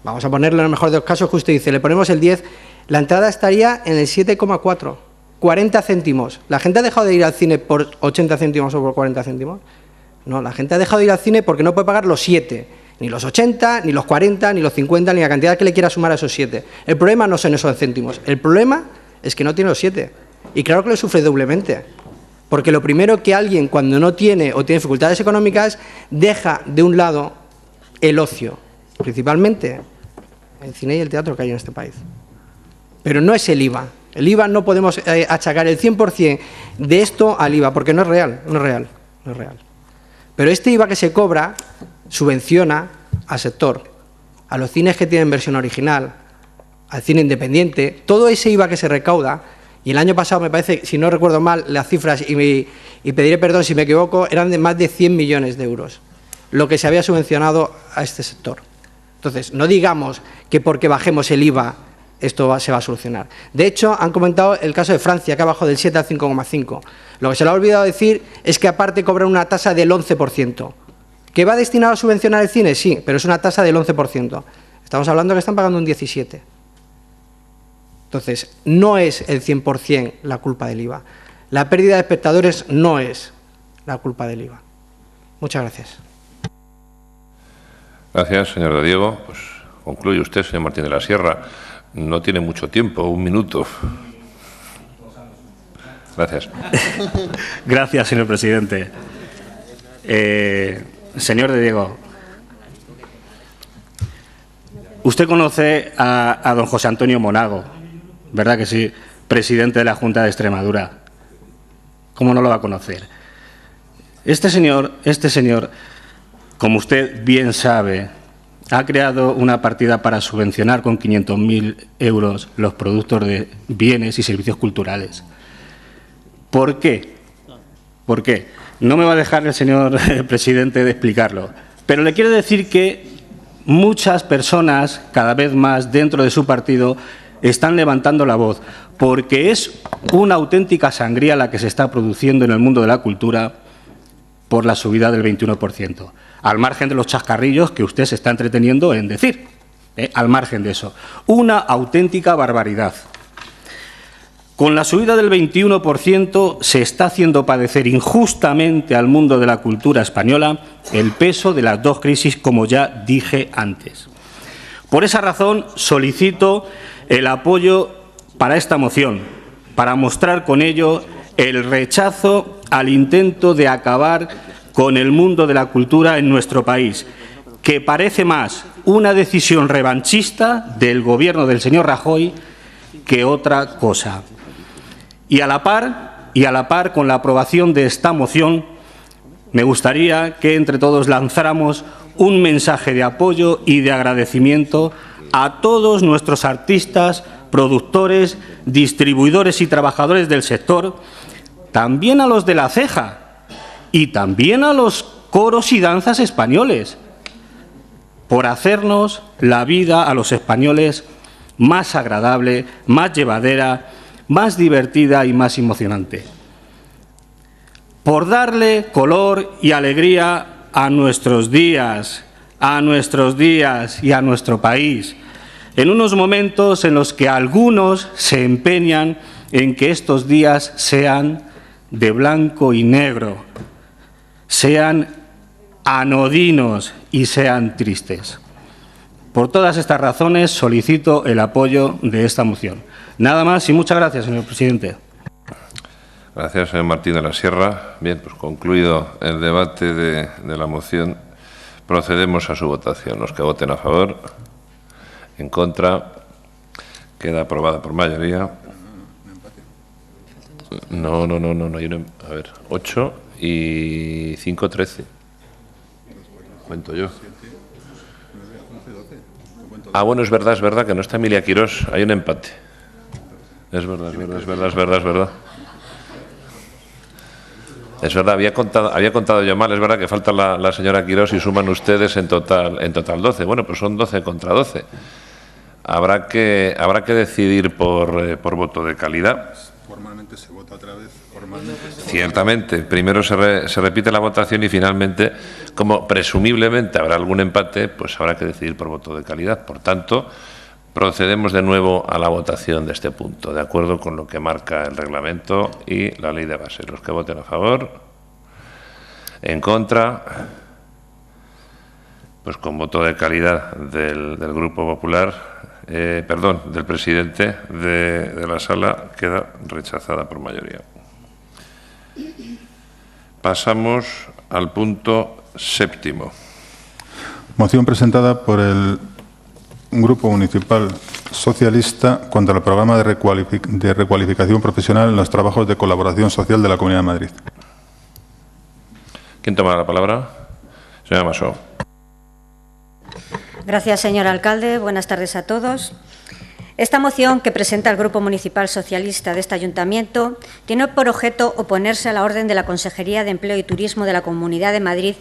Vamos a ponerlo en el mejor de los casos que usted dice, le ponemos el 10, la entrada estaría en el 7,4, 40 céntimos. ¿La gente ha dejado de ir al cine por 80 céntimos o por 40 céntimos? No, la gente ha dejado de ir al cine porque no puede pagar los 7, ni los 80, ni los 40, ni los 50, ni la cantidad que le quiera sumar a esos 7. El problema no son esos céntimos, el problema es que no tiene los 7. Y claro que lo sufre doblemente, porque lo primero que alguien cuando no tiene o tiene dificultades económicas deja de un lado el ocio, principalmente el cine y el teatro que hay en este país. Pero no es el IVA. El IVA no podemos achacar el 100% de esto al IVA, porque no es real, no es real, no es real. Pero este IVA que se cobra subvenciona al sector, a los cines que tienen versión original, al cine independiente, todo ese IVA que se recauda, y el año pasado me parece, si no recuerdo mal las cifras, y pediré perdón si me equivoco, eran de más de 100 millones de euros, lo que se había subvencionado a este sector. Entonces, no digamos que porque bajemos el IVA esto se va a solucionar. De hecho, han comentado el caso de Francia, que ha bajado del 7 al 5,5. Lo que se le ha olvidado decir es que aparte cobran una tasa del 11%. ¿Que va destinado a subvencionar el cine? Sí, pero es una tasa del 11%. Estamos hablando que están pagando un 17%. Entonces, no es el 100% la culpa del IVA. La pérdida de espectadores no es la culpa del IVA. Muchas gracias. Gracias, señor de Diego. Pues concluye usted, señor Martín de la Sierra. No tiene mucho tiempo, 1 minuto. Gracias. Gracias, señor presidente. Señor de Diego, usted conoce a don José Antonio Monago, ¿verdad que sí? Presidente de la Junta de Extremadura. ¿Cómo no lo va a conocer? Este señor, como usted bien sabe, ha creado una partida para subvencionar con 500.000 euros los productos de bienes y servicios culturales. ¿Por qué? ¿Por qué? No me va a dejar el señor presidente de explicarlo, pero le quiero decir que muchas personas, cada vez más dentro de su partido, están levantando la voz, porque es una auténtica sangría la que se está produciendo en el mundo de la cultura por la subida del 21%. Al margen de los chascarrillos que usted se está entreteniendo en decir, al margen de eso. Una auténtica barbaridad. Con la subida del 21% se está haciendo padecer injustamente al mundo de la cultura española el peso de las dos crisis, como ya dije antes. Por esa razón solicito el apoyo para esta moción, para mostrar con ello el rechazo al intento de acabar con el mundo de la cultura en nuestro país, que parece más una decisión revanchista del Gobierno del señor Rajoy que otra cosa. Y a la par con la aprobación de esta moción, me gustaría que entre todos lanzáramos un mensaje de apoyo y de agradecimiento a todos nuestros artistas, productores, distribuidores y trabajadores del sector, también a los de La Ceja y también a los coros y danzas españoles, por hacernos la vida a los españoles más agradable, más llevadera, más divertida y más emocionante. Por darle color y alegría a nuestros días y a nuestro país, en unos momentos en los que algunos se empeñan en que estos días sean de blanco y negro, sean anodinos y sean tristes. Por todas estas razones solicito el apoyo de esta moción. Nada más y muchas gracias, señor presidente. Gracias, señor Martín de la Sierra. Bien, pues concluido el debate de la moción, procedemos a su votación. Los que voten a favor, en contra, queda aprobada por mayoría. No, hay una, a ver, 8 y 5, 13. Cuento yo. Ah, bueno, es verdad que no está Emilia Quirós, hay un empate. Es verdad. Es verdad, había contado yo mal, es verdad que falta la señora Quirós y suman ustedes en total 12. Bueno, pues son 12 contra 12. Habrá que decidir por voto de calidad. Formalmente se vota otra vez. Ciertamente, primero se repite la votación y finalmente, como presumiblemente habrá algún empate, pues habrá que decidir por voto de calidad. Por tanto, procedemos de nuevo a la votación de este punto, de acuerdo con lo que marca el reglamento y la ley de base. Los que voten a favor, en contra, pues con voto de calidad del Grupo Popular, del presidente de la sala, queda rechazada por mayoría. Pasamos al punto 7º. Moción presentada por el Grupo Municipal Socialista contra el programa de recualificación profesional en los trabajos de colaboración social de la Comunidad de Madrid. ¿Quién toma la palabra? Señora Masó. Gracias, señor alcalde. Buenas tardes a todos. Esta moción que presenta el Grupo Municipal Socialista de este Ayuntamiento tiene por objeto oponerse a la orden de la Consejería de Empleo y Turismo de la Comunidad de Madrid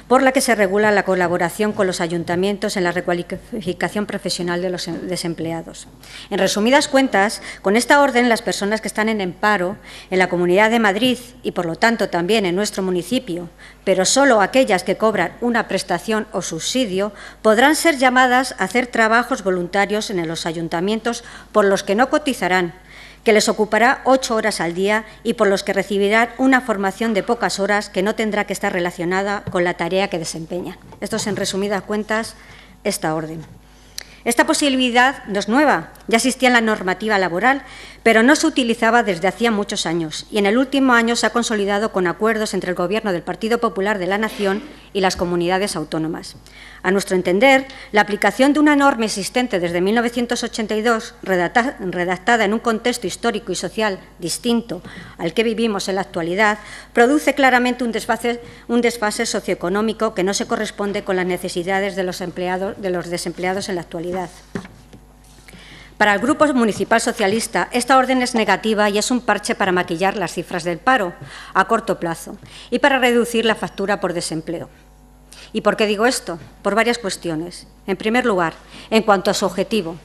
por la que se regula la colaboración con los ayuntamientos en la recualificación profesional de los desempleados. En resumidas cuentas, con esta orden, las personas que están en paro en la Comunidad de Madrid y, por lo tanto, también en nuestro municipio, pero solo aquellas que cobran una prestación o subsidio, podrán ser llamadas a hacer trabajos voluntarios en los ayuntamientos por los que no cotizarán, que les ocupará 8 horas al día y por los que recibirán una formación de pocas horas que no tendrá que estar relacionada con la tarea que desempeñan. Esto es, en resumidas cuentas, esta orden. Esta posibilidad no es nueva, ya existía en la normativa laboral, pero no se utilizaba desde hacía muchos años y en el último año se ha consolidado con acuerdos entre el Gobierno del Partido Popular de la Nación y las comunidades autónomas. A nuestro entender, la aplicación de una norma existente desde 1982, redactada en un contexto histórico y social distinto al que vivimos en la actualidad, produce claramente un desfase socioeconómico que no se corresponde con las necesidades de los desempleados en la actualidad. Para el Grupo Municipal Socialista, esta orden es negativa y es un parche para maquillar las cifras del paro a corto plazo y para reducir la factura por desempleo. ¿Y por qué digo esto? Por varias cuestiones. En primer lugar, en cuanto a su objetivo,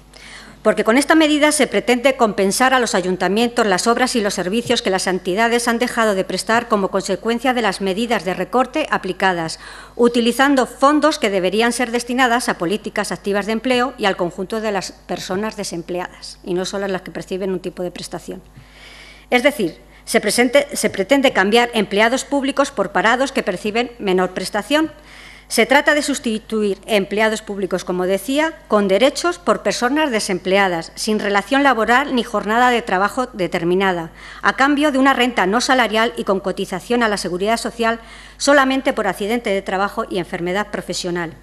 porque con esta medida se pretende compensar a los ayuntamientos las obras y los servicios que las entidades han dejado de prestar como consecuencia de las medidas de recorte aplicadas, utilizando fondos que deberían ser destinadas a políticas activas de empleo y al conjunto de las personas desempleadas, y no solo a las que perciben un tipo de prestación. Es decir, se pretende cambiar empleados públicos por parados que perciben menor prestación. Se trata de sustituir empleados públicos, como decía, con derechos por personas desempleadas, sin relación laboral ni jornada de trabajo determinada, a cambio de una renta no salarial y con cotización a la Seguridad Social solamente por accidente de trabajo y enfermedad profesional.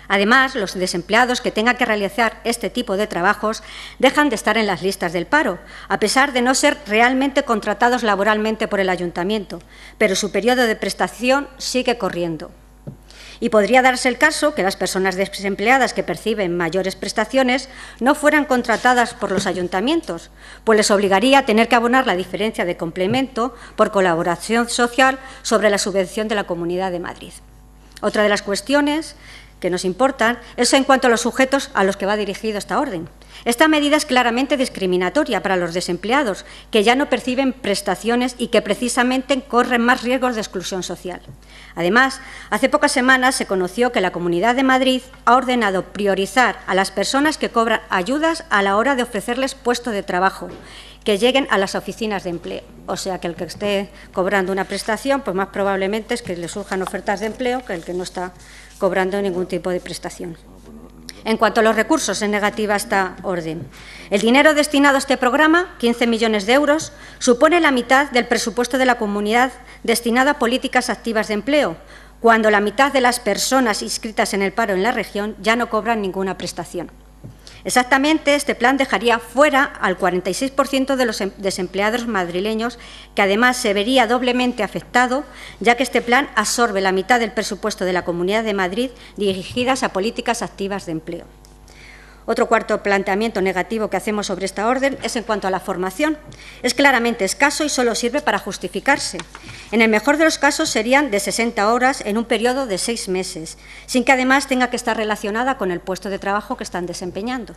Además, los desempleados que tengan que realizar este tipo de trabajos dejan de estar en las listas del paro, a pesar de no ser realmente contratados laboralmente por el ayuntamiento, pero su periodo de prestación sigue corriendo. Y podría darse el caso que las personas desempleadas que perciben mayores prestaciones no fueran contratadas por los ayuntamientos, pues les obligaría a tener que abonar la diferencia de complemento por colaboración social sobre la subvención de la Comunidad de Madrid. Otra de las cuestiones que nos importan es en cuanto a los sujetos a los que va dirigido esta orden. Esta medida es claramente discriminatoria para los desempleados, que ya no perciben prestaciones y que precisamente corren más riesgos de exclusión social. Además, hace pocas semanas se conoció que la Comunidad de Madrid ha ordenado priorizar a las personas que cobran ayudas a la hora de ofrecerles puesto de trabajo, que lleguen a las oficinas de empleo. O sea, que el que esté cobrando una prestación, pues más probablemente es que le surjan ofertas de empleo que el que no está cobrando ningún tipo de prestación. En cuanto a los recursos, es negativa esta orden. El dinero destinado a este programa, 15 millones de euros, supone la mitad del presupuesto de la comunidad destinado a políticas activas de empleo, cuando la mitad de las personas inscritas en el paro en la región ya no cobran ninguna prestación. Exactamente, este plan dejaría fuera al 46% de los desempleados madrileños, que además se vería doblemente afectado, ya que este plan absorbe la mitad del presupuesto de la Comunidad de Madrid dirigidas a políticas activas de empleo. Otro cuarto planteamiento negativo que hacemos sobre esta orden es en cuanto a la formación. Es claramente escaso y solo sirve para justificarse. En el mejor de los casos serían de 60 horas en un periodo de 6 meses, sin que además tenga que estar relacionada con el puesto de trabajo que están desempeñando.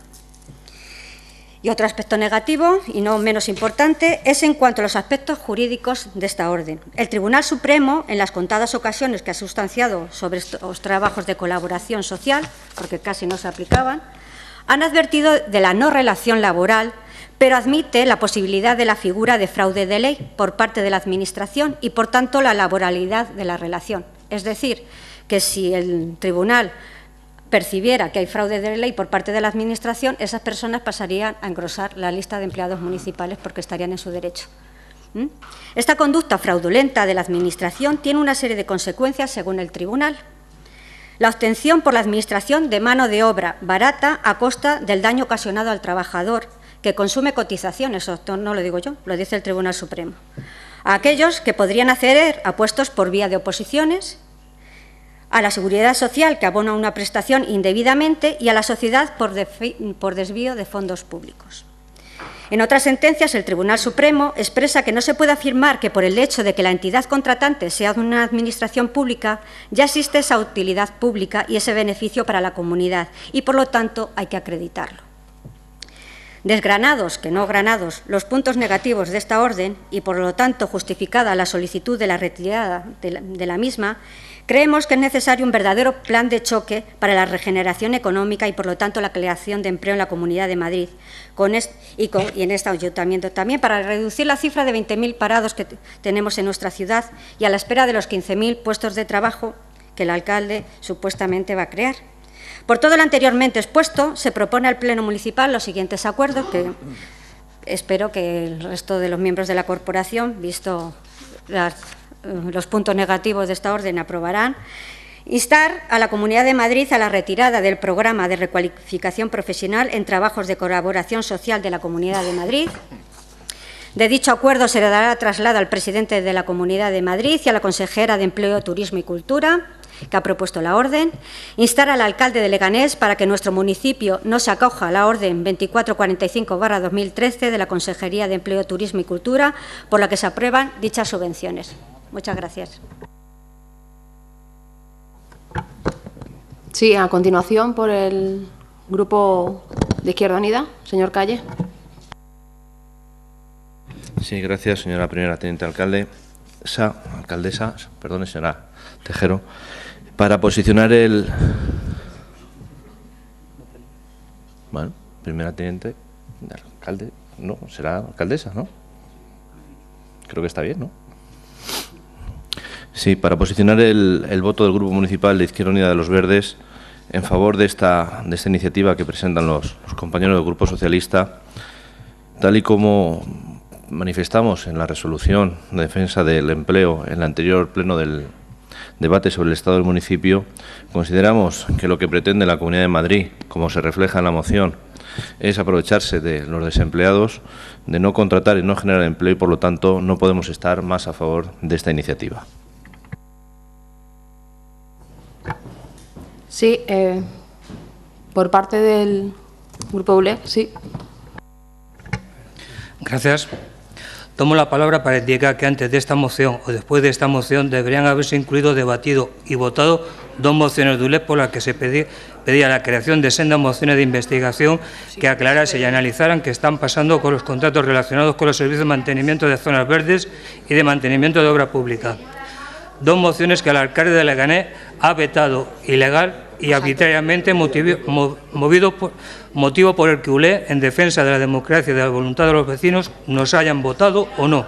Y otro aspecto negativo, y no menos importante, es en cuanto a los aspectos jurídicos de esta orden. El Tribunal Supremo, en las contadas ocasiones que ha sustanciado sobre estos trabajos de colaboración social, porque casi no se aplicaban, han advertido de la no relación laboral, pero admite la posibilidad de la figura de fraude de ley por parte de la Administración y, por tanto, la laboralidad de la relación. Es decir, que si el tribunal percibiera que hay fraude de ley por parte de la Administración, esas personas pasarían a engrosar la lista de empleados municipales porque estarían en su derecho. Esta conducta fraudulenta de la Administración tiene una serie de consecuencias según el tribunal. La obtención por la Administración de mano de obra barata a costa del daño ocasionado al trabajador, que consume cotizaciones, esto no lo digo yo, lo dice el Tribunal Supremo. A aquellos que podrían acceder a puestos por vía de oposiciones, a la Seguridad Social, que abona una prestación indebidamente, y a la sociedad por desvío de fondos públicos. En otras sentencias, el Tribunal Supremo expresa que no se puede afirmar que por el hecho de que la entidad contratante sea de una administración pública, ya existe esa utilidad pública y ese beneficio para la comunidad, y por lo tanto hay que acreditarlo. Desgranados, que no granados, los puntos negativos de esta orden y por lo tanto justificada la solicitud de la retirada de la misma, creemos que es necesario un verdadero plan de choque para la regeneración económica y, por lo tanto, la creación de empleo en la Comunidad de Madrid y en este ayuntamiento también, para reducir la cifra de 20.000 parados que tenemos en nuestra ciudad y a la espera de los 15.000 puestos de trabajo que el alcalde supuestamente va a crear. Por todo lo anteriormente expuesto, se propone al Pleno Municipal los siguientes acuerdos que espero que el resto de los miembros de la corporación, visto los puntos negativos de esta orden, aprobarán. Instar a la Comunidad de Madrid a la retirada del programa de recualificación profesional en trabajos de colaboración social de la Comunidad de Madrid. De dicho acuerdo se le dará traslado al presidente de la Comunidad de Madrid y a la consejera de Empleo, Turismo y Cultura, que ha propuesto la orden. Instar al alcalde de Leganés para que nuestro municipio no se acoja a la orden 2445/2013 de la Consejería de Empleo, Turismo y Cultura, por la que se aprueban dichas subvenciones. Muchas gracias. Sí, a continuación, por el Grupo de Izquierda Unida, señor Calle. Sí, gracias, señora primera teniente alcaldesa, perdone, señora Tejero, para posicionar el... Bueno, primera teniente, alcalde, no, será alcaldesa, ¿no? Creo que está bien, ¿no? Sí, para posicionar el voto del Grupo Municipal de Izquierda Unida de los Verdes en favor de esta iniciativa que presentan los compañeros del Grupo Socialista, tal y como manifestamos en la resolución de defensa del empleo en el anterior pleno del debate sobre el estado del municipio, consideramos que lo que pretende la Comunidad de Madrid, como se refleja en la moción, es aprovecharse de los desempleados, de no contratar y no generar empleo, y por lo tanto no podemos estar más a favor de esta iniciativa. Sí, por parte del Grupo ULEG, sí. Gracias. Tomo la palabra para indicar que antes de esta moción o después de esta moción deberían haberse incluido, debatido y votado dos mociones de ULEG por las que se pedía la creación de sendas mociones de investigación que aclarasen y analizaran qué están pasando con los contratos relacionados con los servicios de mantenimiento de zonas verdes y de mantenimiento de obra pública. Dos mociones que el alcalde de Leganés ha vetado ilegal y arbitrariamente, motivo por el que ULEG, en defensa de la democracia y de la voluntad de los vecinos, nos hayan votado o no.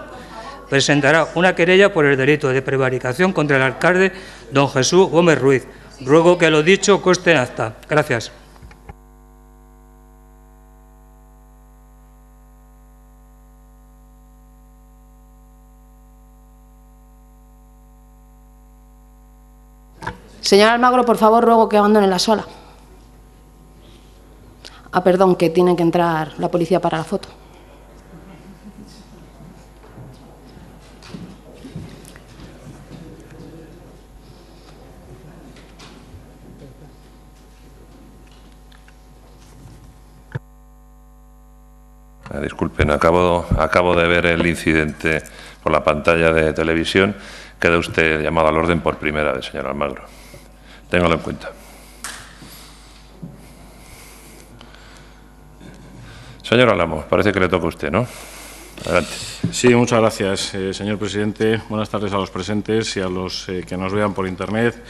Presentará una querella por el delito de prevaricación contra el alcalde don Jesús Gómez Ruiz. Ruego que lo dicho conste en acta. Gracias. Señor Almagro, por favor, ruego que abandone la sala. Ah, perdón, que tiene que entrar la policía para la foto. Disculpen, acabo de ver el incidente por la pantalla de televisión. Queda usted llamado al orden por primera vez, señor Almagro. Téngalo en cuenta. Señor Álamo, parece que le toca a usted, ¿no? Adelante. Sí, muchas gracias, señor presidente. Buenas tardes a los presentes y a los que nos vean por Internet.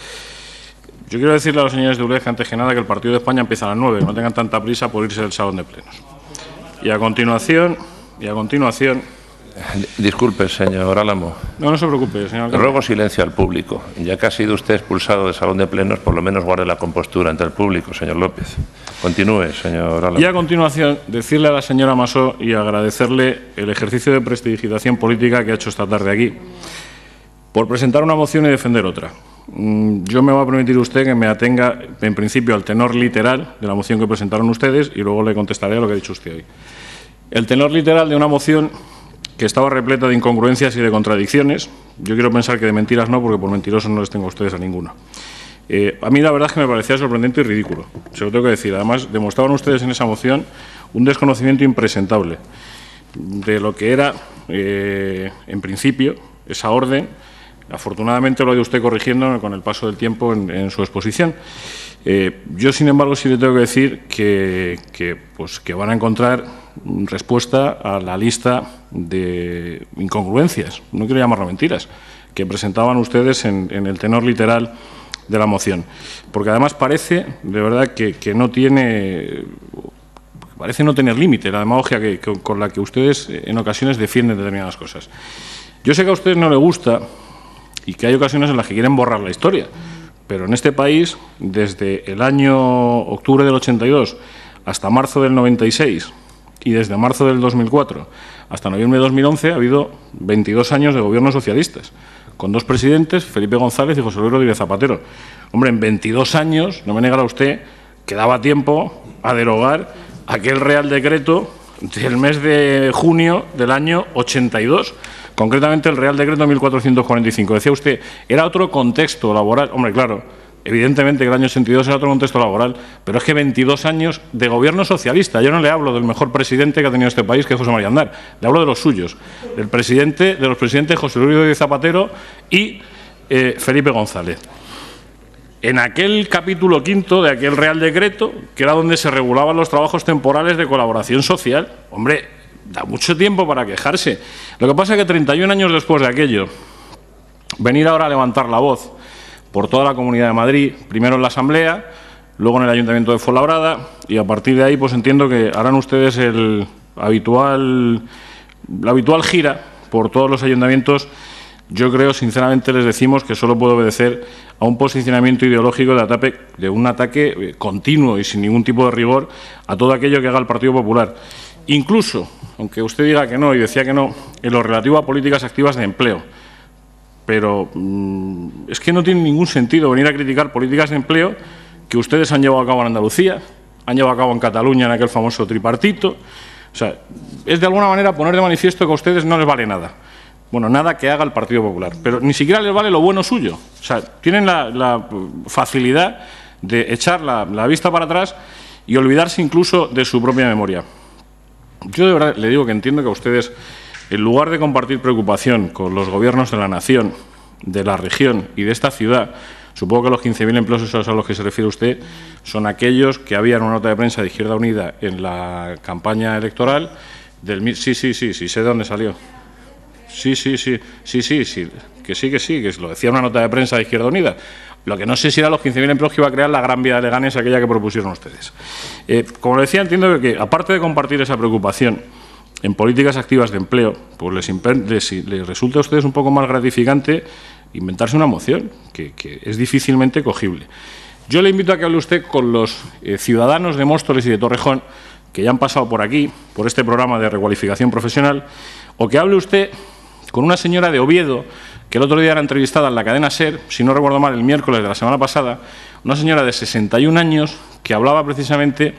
Yo quiero decirle a los señores de ULEG, antes que nada, que el Partido de España empieza a las 9, que no tengan tanta prisa por irse del salón de plenos. Y a continuación... Disculpe, señor Álamo. No se preocupe, señor alcalde. Ruego silencio al público. Ya que ha sido usted expulsado del salón de plenos, por lo menos guarde la compostura ante el público, señor López. Continúe, señor Álamo. Y a continuación, decirle a la señora Masó y agradecerle el ejercicio de prestidigitación política que ha hecho esta tarde aquí, por presentar una moción y defender otra. Yo me va a permitir usted que me atenga, en principio, al tenor literal de la moción que presentaron ustedes y luego le contestaré a lo que ha dicho usted hoy. El tenor literal de una moción que estaba repleta de incongruencias y de contradicciones. Yo quiero pensar que de mentiras no, porque por mentirosos no les tengo a ustedes a ninguno. A mí la verdad es que me parecía sorprendente y ridículo, se lo tengo que decir. Además, demostraban ustedes en esa moción un desconocimiento impresentable de lo que era, en principio, esa orden. Afortunadamente lo ha ido usted corrigiendo con el paso del tiempo en su exposición. Yo, sin embargo, sí le tengo que decir que van a encontrar respuesta a la lista de incongruencias, no quiero llamarlo mentiras, que presentaban ustedes en el tenor literal de la moción. Porque además parece, de verdad, que no tiene... Parece no tener límite la demagogia con la que ustedes en ocasiones defienden determinadas cosas. Yo sé que a ustedes no les gusta y que hay ocasiones en las que quieren borrar la historia, pero en este país, desde el año octubre del 82 hasta marzo del 96 y desde marzo del 2004 hasta noviembre de 2011 ha habido 22 años de gobiernos socialistas, con dos presidentes, Felipe González y José Luis Rodríguez Zapatero. Hombre, en 22 años, no me negará usted, que daba tiempo a derogar aquel Real Decreto del mes de junio del año 82, concretamente el Real Decreto 1445. Decía usted, era otro contexto laboral. Hombre, claro, evidentemente que el año 82 era otro contexto laboral, pero es que 22 años de gobierno socialista. Yo no le hablo del mejor presidente que ha tenido este país, que es José María Aznar, le hablo de los suyos, de los presidentes José Luis Rodríguez Zapatero y Felipe González. En aquel capítulo quinto de aquel Real Decreto, que era donde se regulaban los trabajos temporales de colaboración social, hombre, da mucho tiempo para quejarse. Lo que pasa es que 31 años después de aquello, venir ahora a levantar la voz por toda la Comunidad de Madrid, primero en la Asamblea, luego en el Ayuntamiento de Fuenlabrada, y a partir de ahí pues entiendo que harán ustedes la habitual gira por todos los ayuntamientos. Yo creo, sinceramente, les decimos que solo puede obedecer a un posicionamiento ideológico de un ataque continuo y sin ningún tipo de rigor a todo aquello que haga el Partido Popular. Incluso, aunque usted diga que no, y decía que no, en lo relativo a políticas activas de empleo. Pero es que no tiene ningún sentido venir a criticar políticas de empleo que ustedes han llevado a cabo en Andalucía, han llevado a cabo en Cataluña en aquel famoso tripartito. O sea, es de alguna manera poner de manifiesto que a ustedes no les vale nada. Bueno, nada que haga el Partido Popular, pero ni siquiera les vale lo bueno suyo. O sea, tienen la facilidad de echar la vista para atrás y olvidarse incluso de su propia memoria. Yo de verdad le digo que entiendo que a ustedes, en lugar de compartir preocupación con los gobiernos de la nación, de la región y de esta ciudad, supongo que los 15.000 empleos esos a los que se refiere usted son aquellos que había en una nota de prensa de Izquierda Unida en la campaña electoral del... Sí, sé de dónde salió. Sí, que lo decía una nota de prensa de Izquierda Unida. Lo que no sé si eran los 15.000 empleos que iba a crear la Gran Vía de Leganés, aquella que propusieron ustedes. Como le decía, entiendo que, aparte de compartir esa preocupación en políticas activas de empleo, pues les resulta a ustedes un poco más gratificante inventarse una moción que es difícilmente cogible. Yo le invito a que hable usted con los ciudadanos de Móstoles y de Torrejón que ya han pasado por aquí, por este programa de recualificación profesional, o que hable usted con una señora de Oviedo, que el otro día era entrevistada en la cadena SER, si no recuerdo mal, el miércoles de la semana pasada, una señora de 61 años que hablaba precisamente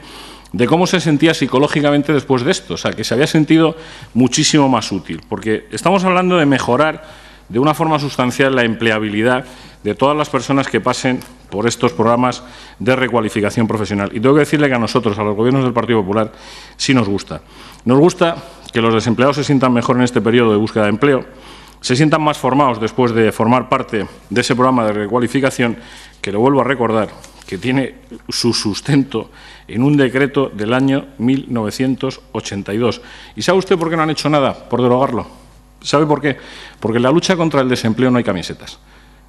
de cómo se sentía psicológicamente después de esto, o sea, que se había sentido muchísimo más útil, porque estamos hablando de mejorar de una forma sustancial la empleabilidad de todas las personas que pasen por estos programas de recualificación profesional. Y tengo que decirle que a nosotros, a los gobiernos del Partido Popular, sí nos gusta. Nos gusta que los desempleados se sientan mejor en este periodo de búsqueda de empleo, se sientan más formados después de formar parte de ese programa de recualificación, que lo vuelvo a recordar, que tiene su sustento en un decreto del año 1982. ¿Y sabe usted por qué no han hecho nada por derogarlo? ¿Sabe por qué? Porque en la lucha contra el desempleo no hay camisetas.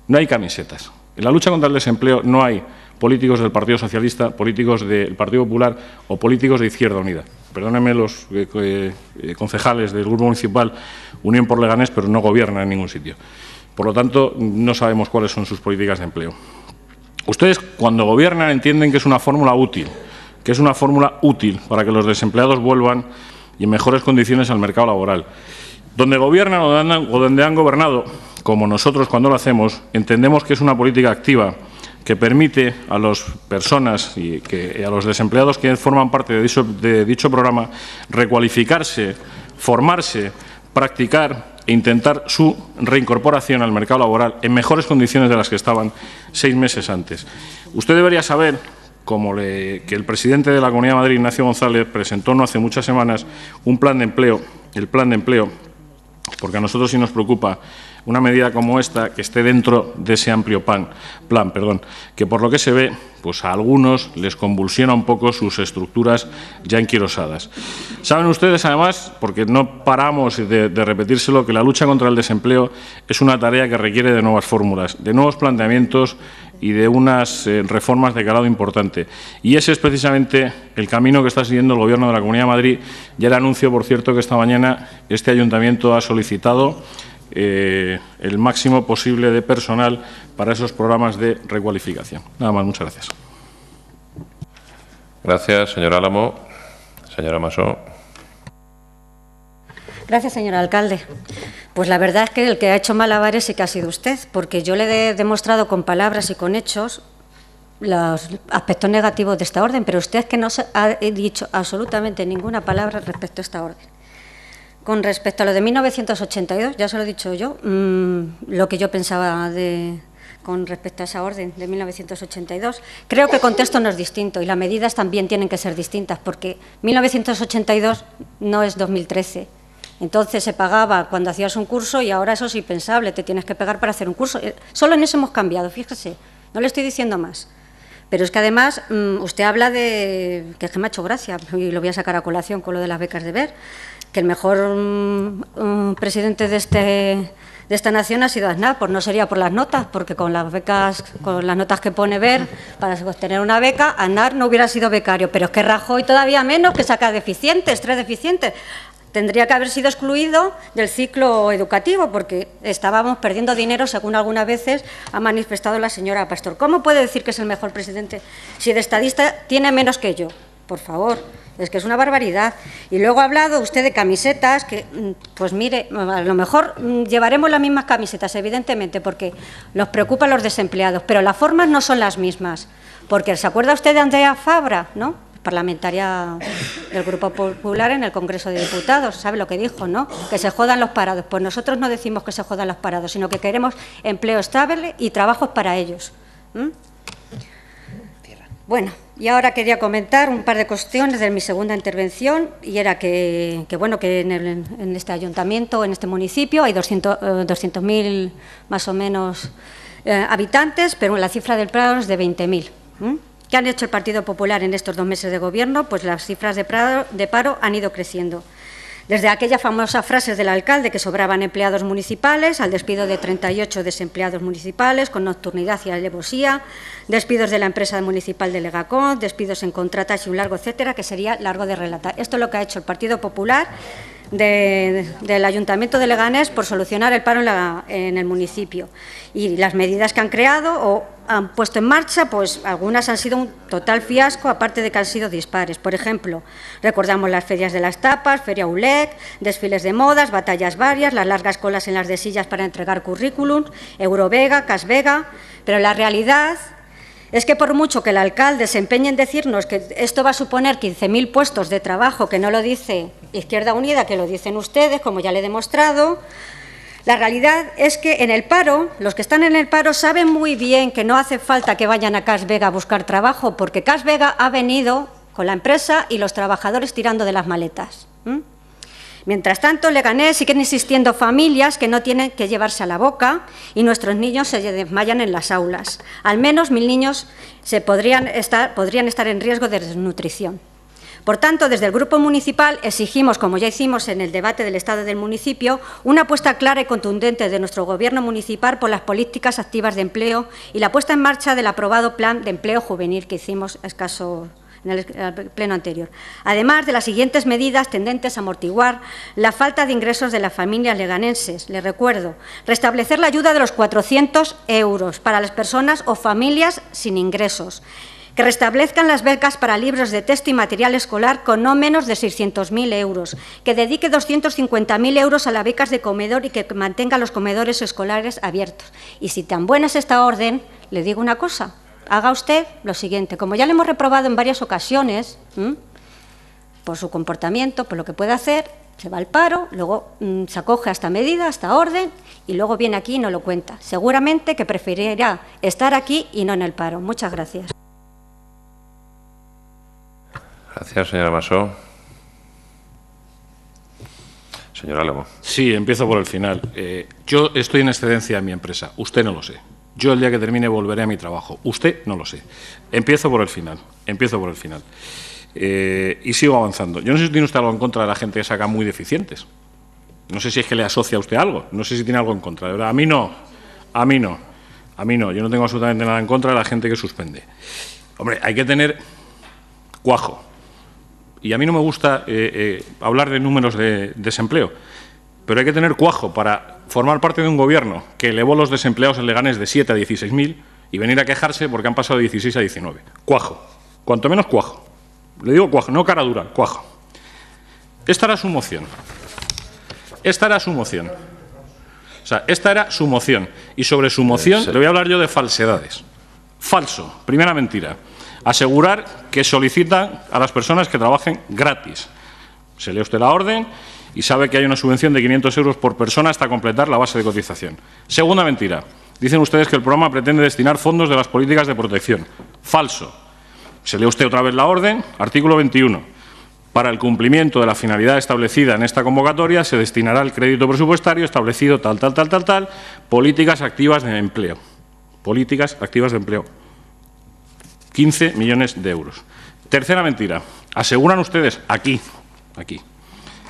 No hay camisetas. En la lucha contra el desempleo no hay políticos del Partido Socialista, políticos del Partido Popular o políticos de Izquierda Unida. Perdónenme los concejales del Grupo Municipal Unión por Leganés, pero no gobiernan en ningún sitio. Por lo tanto, no sabemos cuáles son sus políticas de empleo. Ustedes, cuando gobiernan, entienden que es una fórmula útil, para que los desempleados vuelvan y en mejores condiciones al mercado laboral. Donde gobiernan o donde han gobernado, como nosotros cuando lo hacemos, entendemos que es una política activa que permite a las personas y a los desempleados que forman parte de dicho programa recualificarse, formarse, practicar e intentar su reincorporación al mercado laboral en mejores condiciones de las que estaban 6 meses antes. Usted debería saber, que el presidente de la Comunidad de Madrid, Ignacio González, presentó no hace muchas semanas un plan de empleo, porque a nosotros sí nos preocupa una medida como esta que esté dentro de ese amplio plan, que por lo que se ve, pues a algunos les convulsiona un poco sus estructuras ya enquirosadas. Saben ustedes, además, porque no paramos de repetírselo, que la lucha contra el desempleo es una tarea que requiere de nuevas fórmulas, de nuevos planteamientos y de unas reformas de calado importante. Y ese es precisamente el camino que está siguiendo el Gobierno de la Comunidad de Madrid. Ya le anuncio, por cierto, que esta mañana este ayuntamiento ha solicitado el máximo posible de personal para esos programas de recualificación. Nada más, muchas gracias. Gracias, señor Álamo. Señora Masó. Gracias, señor alcalde. Pues la verdad es que el que ha hecho malabares sí que ha sido usted, porque yo le he demostrado con palabras y con hechos los aspectos negativos de esta orden, pero usted es que no ha dicho absolutamente ninguna palabra respecto a esta orden. Con respecto a lo de 1982, ya se lo he dicho yo, lo que yo pensaba con respecto a esa orden de 1982. Creo que el contexto no es distinto y las medidas también tienen que ser distintas, porque 1982 no es 2013. Entonces se pagaba cuando hacías un curso y ahora eso es impensable, te tienes que pagar para hacer un curso. Solo en eso hemos cambiado, fíjese, no le estoy diciendo más. Pero es que además usted habla de, que es que me ha hecho gracia, y lo voy a sacar a colación con lo de las becas de BER, que el mejor presidente de esta nación ha sido Aznar, pues no sería por las notas, porque con las becas, con las notas que pone BER para obtener una beca, Aznar no hubiera sido becario, pero es que Rajoy todavía menos, que saca deficientes, 3 deficientes. Tendría que haber sido excluido del ciclo educativo porque estábamos perdiendo dinero, según algunas veces ha manifestado la señora Pastor. ¿Cómo puede decir que es el mejor presidente si de estadista tiene menos que yo? Por favor, es que es una barbaridad. Y luego ha hablado usted de camisetas, que, pues mire, a lo mejor llevaremos las mismas camisetas, evidentemente, porque nos preocupan los desempleados, pero las formas no son las mismas. Porque ¿se acuerda usted de Andrea Fabra, no? Parlamentaria del Grupo Popular en el Congreso de Diputados, ¿sabe lo que dijo, no? Que se jodan los parados. Pues nosotros no decimos que se jodan los parados, sino que queremos empleo estable y trabajos para ellos. Bueno, y ahora quería comentar un par de cuestiones de mi segunda intervención, y era que en este ayuntamiento, en este municipio, hay 200.000 más o menos habitantes, pero la cifra del paro es de 20.000. ¿Qué han hecho el Partido Popular en estos 2 meses de gobierno? Pues las cifras de paro han ido creciendo. Desde aquellas famosas frases del alcalde que sobraban empleados municipales, al despido de 38 desempleados municipales con nocturnidad y alevosía, despidos de la empresa municipal de Legacón, despidos en contratas y un largo etcétera, que sería largo de relatar. Esto es lo que ha hecho el Partido Popular del Ayuntamiento de Leganés por solucionar el paro en el municipio. Y las medidas que han creado o han puesto en marcha, pues algunas han sido un total fiasco, aparte de que han sido dispares. Por ejemplo, recordamos las ferias de las tapas, Feria ULEC, desfiles de modas, batallas varias, las largas colas en las de sillas para entregar currículum, Eurovega, Casvega, pero la realidad es que por mucho que el alcalde se empeñe en decirnos que esto va a suponer 15.000 puestos de trabajo, que no lo dice Izquierda Unida, que lo dicen ustedes, como ya le he demostrado, la realidad es que en el paro, los que están en el paro saben muy bien que no hace falta que vayan a Casvega a buscar trabajo, porque Casvega ha venido con la empresa y los trabajadores tirando de las maletas. Mientras tanto, en Leganés siguen existiendo familias que no tienen que llevarse a la boca y nuestros niños se desmayan en las aulas. Al menos 1.000 niños podrían estar en riesgo de desnutrición. Por tanto, desde el Grupo Municipal exigimos, como ya hicimos en el debate del Estado del municipio, una apuesta clara y contundente de nuestro Gobierno municipal por las políticas activas de empleo y la puesta en marcha del aprobado Plan de Empleo Juvenil que hicimos en el pleno anterior. Además de las siguientes medidas tendentes a amortiguar la falta de ingresos de las familias leganenses. Les recuerdo, restablecer la ayuda de los 400 euros para las personas o familias sin ingresos, que restablezcan las becas para libros de texto y material escolar con no menos de 600.000 euros, que dedique 250.000 euros a las becas de comedor y que mantenga los comedores escolares abiertos. Y si tan buena es esta orden, le digo una cosa, haga usted lo siguiente. Como ya le hemos reprobado en varias ocasiones, por su comportamiento, por lo que puede hacer, se va al paro, luego se acoge a esta medida, a esta orden, y luego viene aquí y no lo cuenta. Seguramente que preferirá estar aquí y no en el paro. Muchas gracias. Gracias, señora Masó. Señor Álamo. Sí, empiezo por el final. Yo estoy en excedencia en mi empresa. Usted no lo sé. Yo el día que termine volveré a mi trabajo. Usted no lo sé. Empiezo por el final. Y sigo avanzando. Yo no sé si tiene usted algo en contra de la gente que saca muy deficientes. No sé si es que le asocia a usted algo. No sé si tiene algo en contra. De verdad, a mí no. Yo no tengo absolutamente nada en contra de la gente que suspende. Hombre, hay que tener cuajo. Y a mí no me gusta hablar de números de desempleo, pero hay que tener cuajo para formar parte de un gobierno que elevó los desempleados en Leganés de 7 a 16.000 y venir a quejarse porque han pasado de 16 a 19. Cuajo. Cuanto menos cuajo. Le digo cuajo, no cara dura, cuajo. Esta era su moción. O sea, esta era su moción. Y sobre su moción le voy a hablar yo de falsedades. Falso. Primera mentira. Asegurar que solicitan a las personas que trabajen gratis. Se lee usted la orden y sabe que hay una subvención de 500 euros por persona hasta completar la base de cotización. Segunda mentira. Dicen ustedes que el programa pretende destinar fondos de las políticas de protección. Falso. Se lee usted otra vez la orden, artículo 21. Para el cumplimiento de la finalidad establecida en esta convocatoria se destinará el crédito presupuestario establecido tal, políticas activas de empleo. Políticas activas de empleo. 15 millones de euros. Tercera mentira. Aseguran ustedes aquí,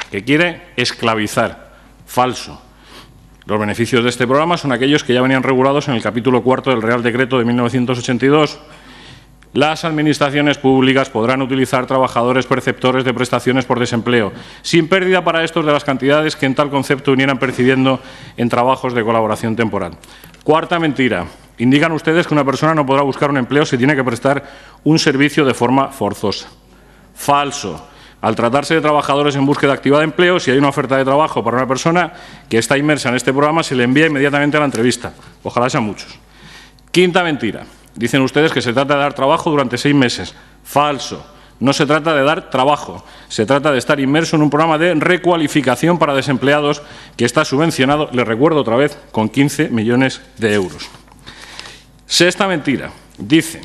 que quiere esclavizar. Falso. Los beneficios de este programa son aquellos que ya venían regulados en el capítulo 4 del Real Decreto de 1982. Las administraciones públicas podrán utilizar trabajadores perceptores de prestaciones por desempleo, sin pérdida para estos de las cantidades que en tal concepto vinieran percibiendo en trabajos de colaboración temporal. Cuarta mentira. Indican ustedes que una persona no podrá buscar un empleo si tiene que prestar un servicio de forma forzosa. Falso. Al tratarse de trabajadores en búsqueda activa de empleo, si hay una oferta de trabajo para una persona que está inmersa en este programa, se le envía inmediatamente a la entrevista. Ojalá sean muchos. Quinta mentira. Dicen ustedes que se trata de dar trabajo durante 6 meses. Falso. No se trata de dar trabajo. Se trata de estar inmerso en un programa de recualificación para desempleados que está subvencionado, les recuerdo otra vez, con 15 millones de euros. Sexta mentira. Dicen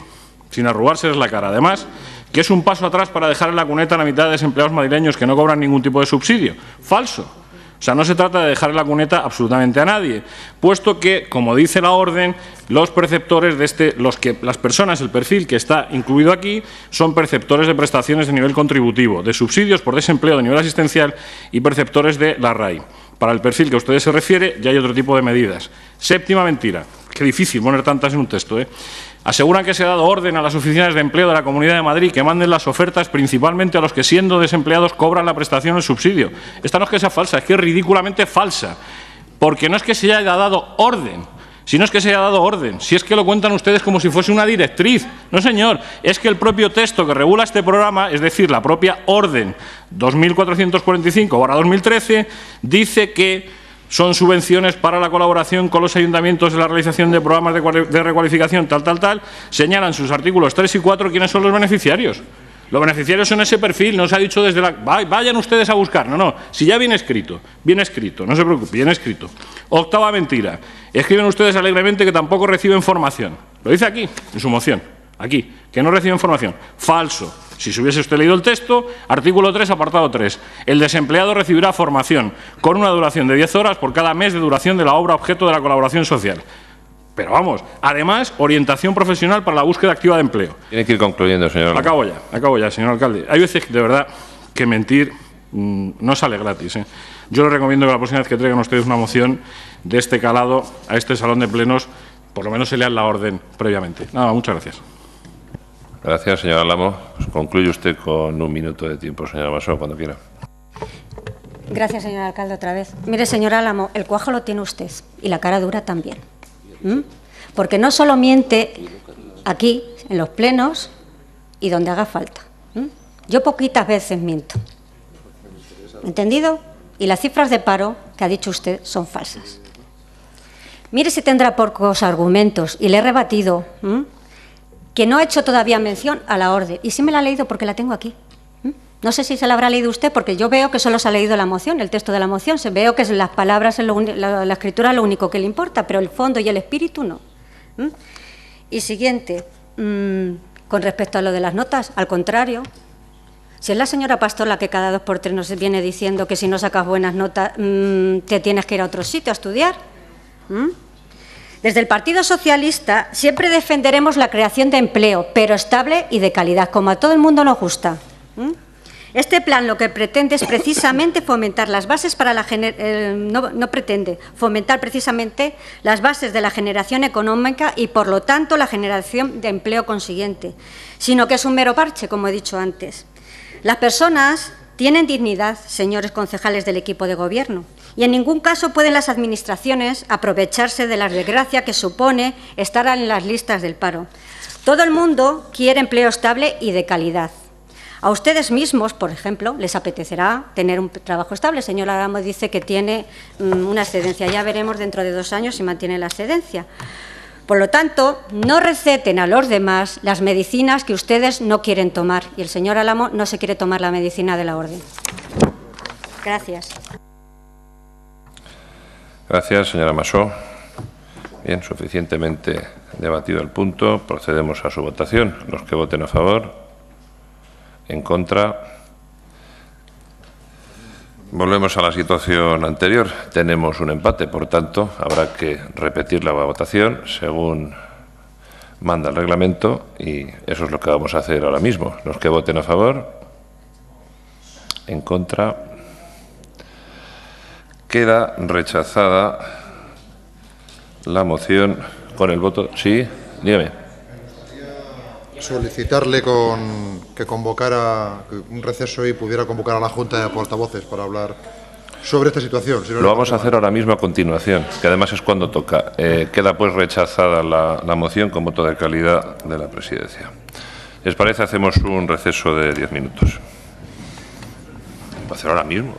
sin arrugárseles la cara. Además, que es un paso atrás para dejar en la cuneta a la mitad de desempleados madrileños que no cobran ningún tipo de subsidio. Falso. O sea, no se trata de dejar en la cuneta absolutamente a nadie, puesto que, como dice la orden, los perceptores de las personas, el perfil que está incluido aquí, son perceptores de prestaciones de nivel contributivo, de subsidios por desempleo de nivel asistencial y perceptores de la RAI. Para el perfil que a ustedes se refiere, ya hay otro tipo de medidas. Séptima mentira. Qué difícil poner tantas en un texto, ¿eh? Aseguran que se ha dado orden a las oficinas de empleo de la Comunidad de Madrid que manden las ofertas principalmente a los que, siendo desempleados, cobran la prestación o el subsidio. Esta no es que sea falsa, es que es ridículamente falsa. Porque no es que se haya dado orden, sino es que se haya dado orden. Si es que lo cuentan ustedes como si fuese una directriz. No, señor, es que el propio texto que regula este programa, es decir, la propia orden 2445/2013, dice que son subvenciones para la colaboración con los ayuntamientos en la realización de programas de recualificación, tal. Señalan sus artículos 3 y 4 quiénes son los beneficiarios. Los beneficiarios son ese perfil, no se ha dicho desde la... Vayan ustedes a buscar. No, si ya viene escrito, no se preocupe, viene escrito. Octava mentira. Escriben ustedes alegremente que tampoco reciben formación. Lo dice aquí, en su moción, aquí, que no reciben formación. Falso. Si se hubiese usted leído el texto, artículo 3, apartado 3. El desempleado recibirá formación con una duración de 10 horas por cada mes de duración de la obra objeto de la colaboración social. Pero vamos, además, orientación profesional para la búsqueda activa de empleo. Tiene que ir concluyendo, señor. Acabo ya, señor alcalde. Hay veces, de verdad, que mentir no sale gratis, ¿eh? Yo les recomiendo que la próxima vez que traigan ustedes una moción de este calado a este salón de plenos, por lo menos se lean la orden previamente. Nada, muchas gracias. Gracias, señor Álamo. Concluye usted con 1 minuto de tiempo, señora Masó, cuando quiera. Gracias, señor alcalde, otra vez. Mire, señor Álamo, el cuajo lo tiene usted y la cara dura también. Porque no solo miente aquí, en los plenos y donde haga falta. Yo poquitas veces miento. ¿Entendido? Y las cifras de paro que ha dicho usted son falsas. Mire si tendrá pocos argumentos, y le he rebatido, que no ha hecho todavía mención a la orden. Y sí me la ha leído porque la tengo aquí. No sé si se la habrá leído usted, porque yo veo que solo se ha leído la moción, el texto de la moción. Veo que las palabras, la escritura es lo único que le importa, pero el fondo y el espíritu no. Y siguiente, con respecto a lo de las notas, al contrario, si es la señora Pastor la que cada 2 por 3 nos viene diciendo que si no sacas buenas notas te tienes que ir a otro sitio a estudiar. Desde el Partido Socialista siempre defenderemos la creación de empleo, pero estable y de calidad, como a todo el mundo nos gusta. Este plan lo que pretende es precisamente fomentar las bases para la fomentar precisamente las bases de la generación económica y, por lo tanto, la generación de empleo consiguiente, sino que es un mero parche, como he dicho antes. Las personas tienen dignidad, señores concejales del equipo de Gobierno, y en ningún caso pueden las administraciones aprovecharse de la desgracia que supone estar en las listas del paro. Todo el mundo quiere empleo estable y de calidad. A ustedes mismos, por ejemplo, les apetecerá tener un trabajo estable. El señor Álamo dice que tiene una excedencia. Ya veremos dentro de 2 años si mantiene la excedencia. Por lo tanto, no receten a los demás las medicinas que ustedes no quieren tomar. Y el señor Álamo no se quiere tomar la medicina de la orden. Gracias. Gracias, señora Masó. Bien, suficientemente debatido el punto. Procedemos a su votación. Los que voten a favor, en contra. Volvemos a la situación anterior. Tenemos un empate, por tanto, habrá que repetir la votación según manda el reglamento y eso es lo que vamos a hacer ahora mismo. Los que voten a favor, en contra. Queda rechazada la moción con el voto. Sí, dígame. Solicitarle que convocara un receso y pudiera convocar a la Junta de Portavoces para hablar sobre esta situación. Si no lo vamos a hacer ahora mismo a continuación, que además es cuando toca. Queda pues rechazada la moción con voto de calidad de la Presidencia. ¿Les parece? Hacemos un receso de 10 minutos. Va a hacer ahora mismo.